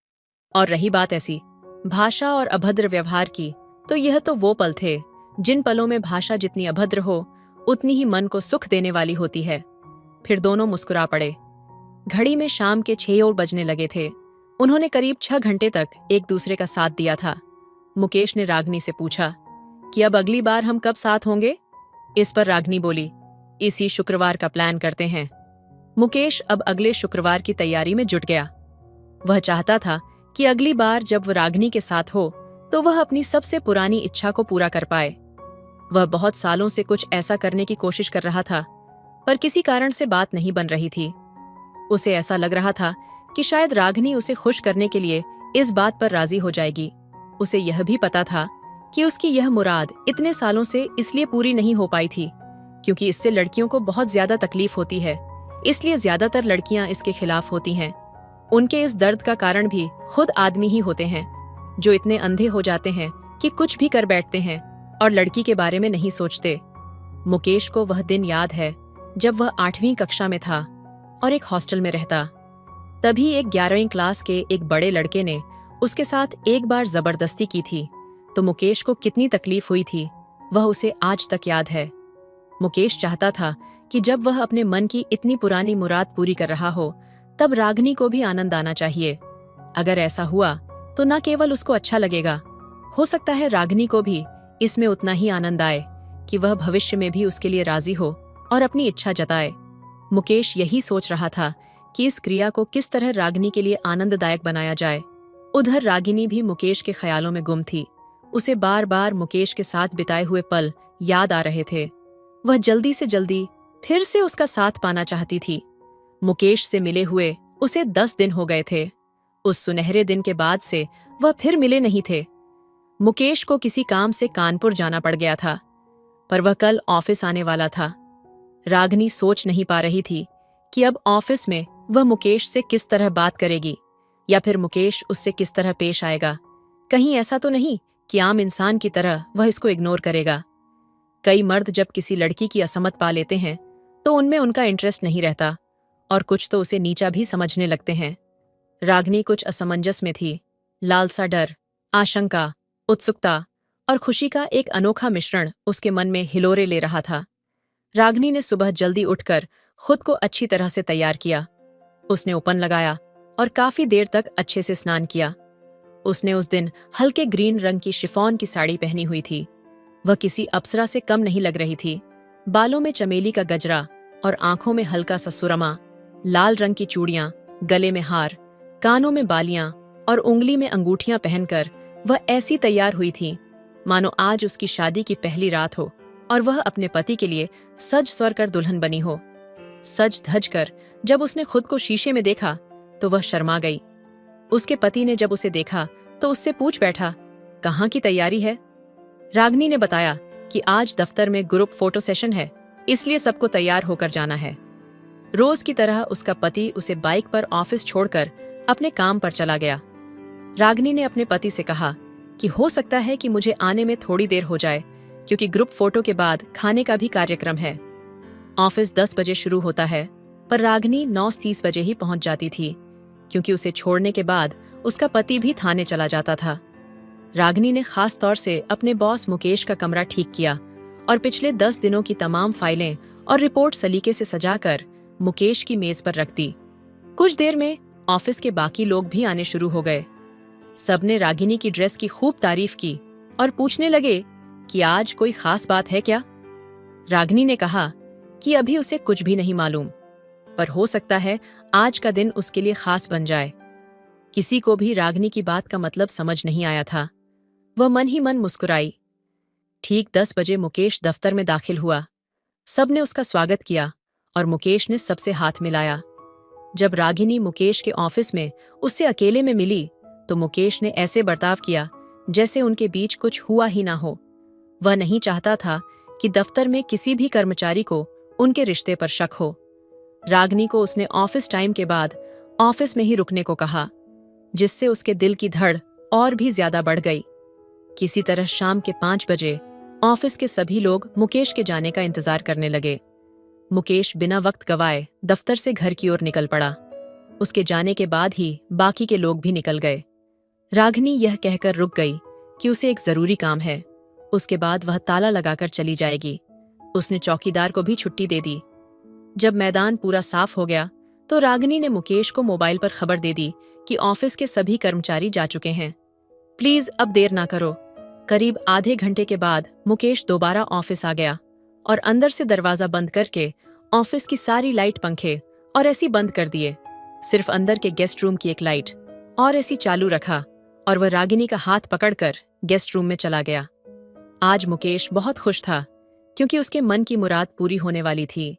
और रही बात ऐसी भाषा और अभद्र व्यवहार की, तो यह तो वो पल थे जिन पलों में भाषा जितनी अभद्र हो उतनी ही मन को सुख देने वाली होती है। फिर दोनों मुस्कुरा पड़े। घड़ी में शाम के 6 और बजने लगे थे। उन्होंने करीब 6 घंटे तक एक दूसरे का साथ दिया था। मुकेश ने रागिनी से पूछा कि अब अगली बार हम कब साथ होंगे? इस पर रागिनी बोली, इसी शुक्रवार का प्लान करते हैं। मुकेश अब अगले शुक्रवार की तैयारी में जुट गया। वह चाहता था कि अगली बार जब वह रागिनी के साथ हो तो वह अपनी सबसे पुरानी इच्छा को पूरा कर पाए। वह बहुत सालों से कुछ ऐसा करने की कोशिश कर रहा था, पर किसी कारण से बात नहीं बन रही थी। उसे ऐसा लग रहा था कि शायद रागिनी उसे खुश करने के लिए इस बात पर राजी हो जाएगी। उसे यह भी पता था कि उसकी यह मुराद इतने सालों से इसलिए पूरी नहीं हो पाई थी क्योंकि इससे लड़कियों को बहुत ज्यादा तकलीफ होती है, इसलिए ज्यादातर लड़कियां इसके खिलाफ होती हैं। उनके इस दर्द का कारण भी खुद आदमी ही होते हैं, जो इतने अंधे हो जाते हैं कि कुछ भी कर बैठते हैं और लड़की के बारे में नहीं सोचते। मुकेश को वह दिन याद है जब वह 8वीं कक्षा में था और एक हॉस्टल में रहता। तभी एक 11वीं क्लास के एक बड़े लड़के ने उसके साथ एक बार जबरदस्ती की थी, तो मुकेश को कितनी तकलीफ हुई थी वह उसे आज तक याद है। मुकेश चाहता था कि जब वह अपने मन की इतनी पुरानी मुराद पूरी कर रहा हो तब रागिनी को भी आनंद आना चाहिए। अगर ऐसा हुआ तो न केवल उसको अच्छा लगेगा, हो सकता है रागिनी को भी इसमें उतना ही आनंद आए कि वह भविष्य में भी उसके लिए राजी हो और अपनी इच्छा जताए। मुकेश यही सोच रहा था कि इस क्रिया को किस तरह रागिनी के लिए आनंददायक बनाया जाए। उधर रागिनी भी मुकेश के ख्यालों में गुम थी। उसे बार बार मुकेश के साथ बिताए हुए पल याद आ रहे थे। वह जल्दी से जल्दी फिर से उसका साथ पाना चाहती थी। मुकेश से मिले हुए उसे 10 दिन हो गए थे। उस सुनहरे दिन के बाद से वह फिर मिले नहीं थे। मुकेश को किसी काम से कानपुर जाना पड़ गया था, पर वह कल ऑफिस आने वाला था। रागिनी सोच नहीं पा रही थी कि अब ऑफिस में वह मुकेश से किस तरह बात करेगी या फिर मुकेश उससे किस तरह पेश आएगा। कहीं ऐसा तो नहीं कि आम इंसान की तरह वह इसको इग्नोर करेगा। कई मर्द जब किसी लड़की की असमत पा लेते हैं तो उनमें उनका इंटरेस्ट नहीं रहता और कुछ तो उसे नीचा भी समझने लगते हैं। रागिनी कुछ असमंजस में थी। लालसा, डर, आशंका, उत्सुकता और खुशी का एक अनोखा मिश्रण उसके मन में हिलोरे ले रहा था। रागिनी ने सुबह जल्दी उठकर खुद को अच्छी तरह से तैयार किया। उसने उपन लगाया और काफी देर तक अच्छे से स्नान किया। उसने उस दिन हल्के ग्रीन रंग की शिफॉन की साड़ी पहनी हुई थी। वह किसी अप्सरा से कम नहीं लग रही थी। बालों में चमेली का गजरा और आंखों में हल्का सा सुरमा, लाल रंग की चूड़ियां, गले में हार, कानों में बालियां और उंगली में अंगूठियां पहनकर वह ऐसी तैयार हुई थी मानो आज उसकी शादी की पहली रात हो और वह अपने पति के लिए सज स्वर कर दुल्हन बनी हो। सज धज कर जब उसने खुद को शीशे में देखा तो वह शर्मा गई। उसके पति ने जब उसे देखा तो उससे पूछ बैठा, कहाँ की तैयारी है? रागिनी ने बताया कि आज दफ्तर में ग्रुप फोटो सेशन है, इसलिए सबको तैयार होकर जाना है। रोज की तरह उसका पति उसे बाइक पर ऑफिस छोड़कर अपने काम पर चला गया। रागिनी ने अपने पति से कहा कि हो सकता है कि मुझे आने में थोड़ी देर हो जाए क्योंकि ग्रुप फोटो के बाद खाने का भी कार्यक्रम है। ऑफिस 10 बजे शुरू होता है, पर रागिनी 9:30 बजे ही पहुंच जाती थी क्योंकि उसे छोड़ने के बाद उसका पति भी थाने चला जाता था। रागिनी ने खास तौर से अपने बॉस मुकेश का कमरा ठीक किया और पिछले 10 दिनों की तमाम फाइलें और रिपोर्ट सलीके से सजाकर मुकेश की मेज पर रख दी। कुछ देर में ऑफिस के बाकी लोग भी आने शुरू हो गए। सबने रागिनी की ड्रेस की खूब तारीफ की और पूछने लगे कि आज कोई खास बात है क्या। रागिनी ने कहा कि अभी उसे कुछ भी नहीं मालूम, पर हो सकता है आज का दिन उसके लिए खास बन जाए। किसी को भी रागिनी की बात का मतलब समझ नहीं आया था। वह मन ही मन मुस्कुराई। ठीक 10 बजे मुकेश दफ्तर में दाखिल हुआ। सबने उसका स्वागत किया और मुकेश ने सबसे हाथ मिलाया। जब रागिनी मुकेश के ऑफिस में उससे अकेले में मिली तो मुकेश ने ऐसे बर्ताव किया जैसे उनके बीच कुछ हुआ ही ना हो। वह नहीं चाहता था कि दफ्तर में किसी भी कर्मचारी को उनके रिश्ते पर शक हो। रागिनी को उसने ऑफिस टाइम के बाद ऑफिस में ही रुकने को कहा, जिससे उसके दिल की धड़ और भी ज्यादा बढ़ गई। किसी तरह शाम के 5 बजे ऑफिस के सभी लोग मुकेश के जाने का इंतजार करने लगे। मुकेश बिना वक्त गवाए दफ्तर से घर की ओर निकल पड़ा। उसके जाने के बाद ही बाकी के लोग भी निकल गए। रागिनी यह कहकर रुक गई कि उसे एक जरूरी काम है, उसके बाद वह ताला लगाकर चली जाएगी। उसने चौकीदार को भी छुट्टी दे दी। जब मैदान पूरा साफ हो गया तो रागिनी ने मुकेश को मोबाइल पर खबर दे दी कि ऑफिस के सभी कर्मचारी जा चुके हैं। प्लीज अब देर ना करो। करीब आधे घंटे के बाद मुकेश दोबारा ऑफिस आ गया और अंदर से दरवाजा बंद करके ऑफिस की सारी लाइट, पंखे और एसी बंद कर दिए। सिर्फ अंदर के गेस्ट रूम की एक लाइट और एसी चालू रखा और वह रागिनी का हाथ पकड़कर गेस्ट रूम में चला गया। आज मुकेश बहुत खुश था क्योंकि उसके मन की मुराद पूरी होने वाली थी।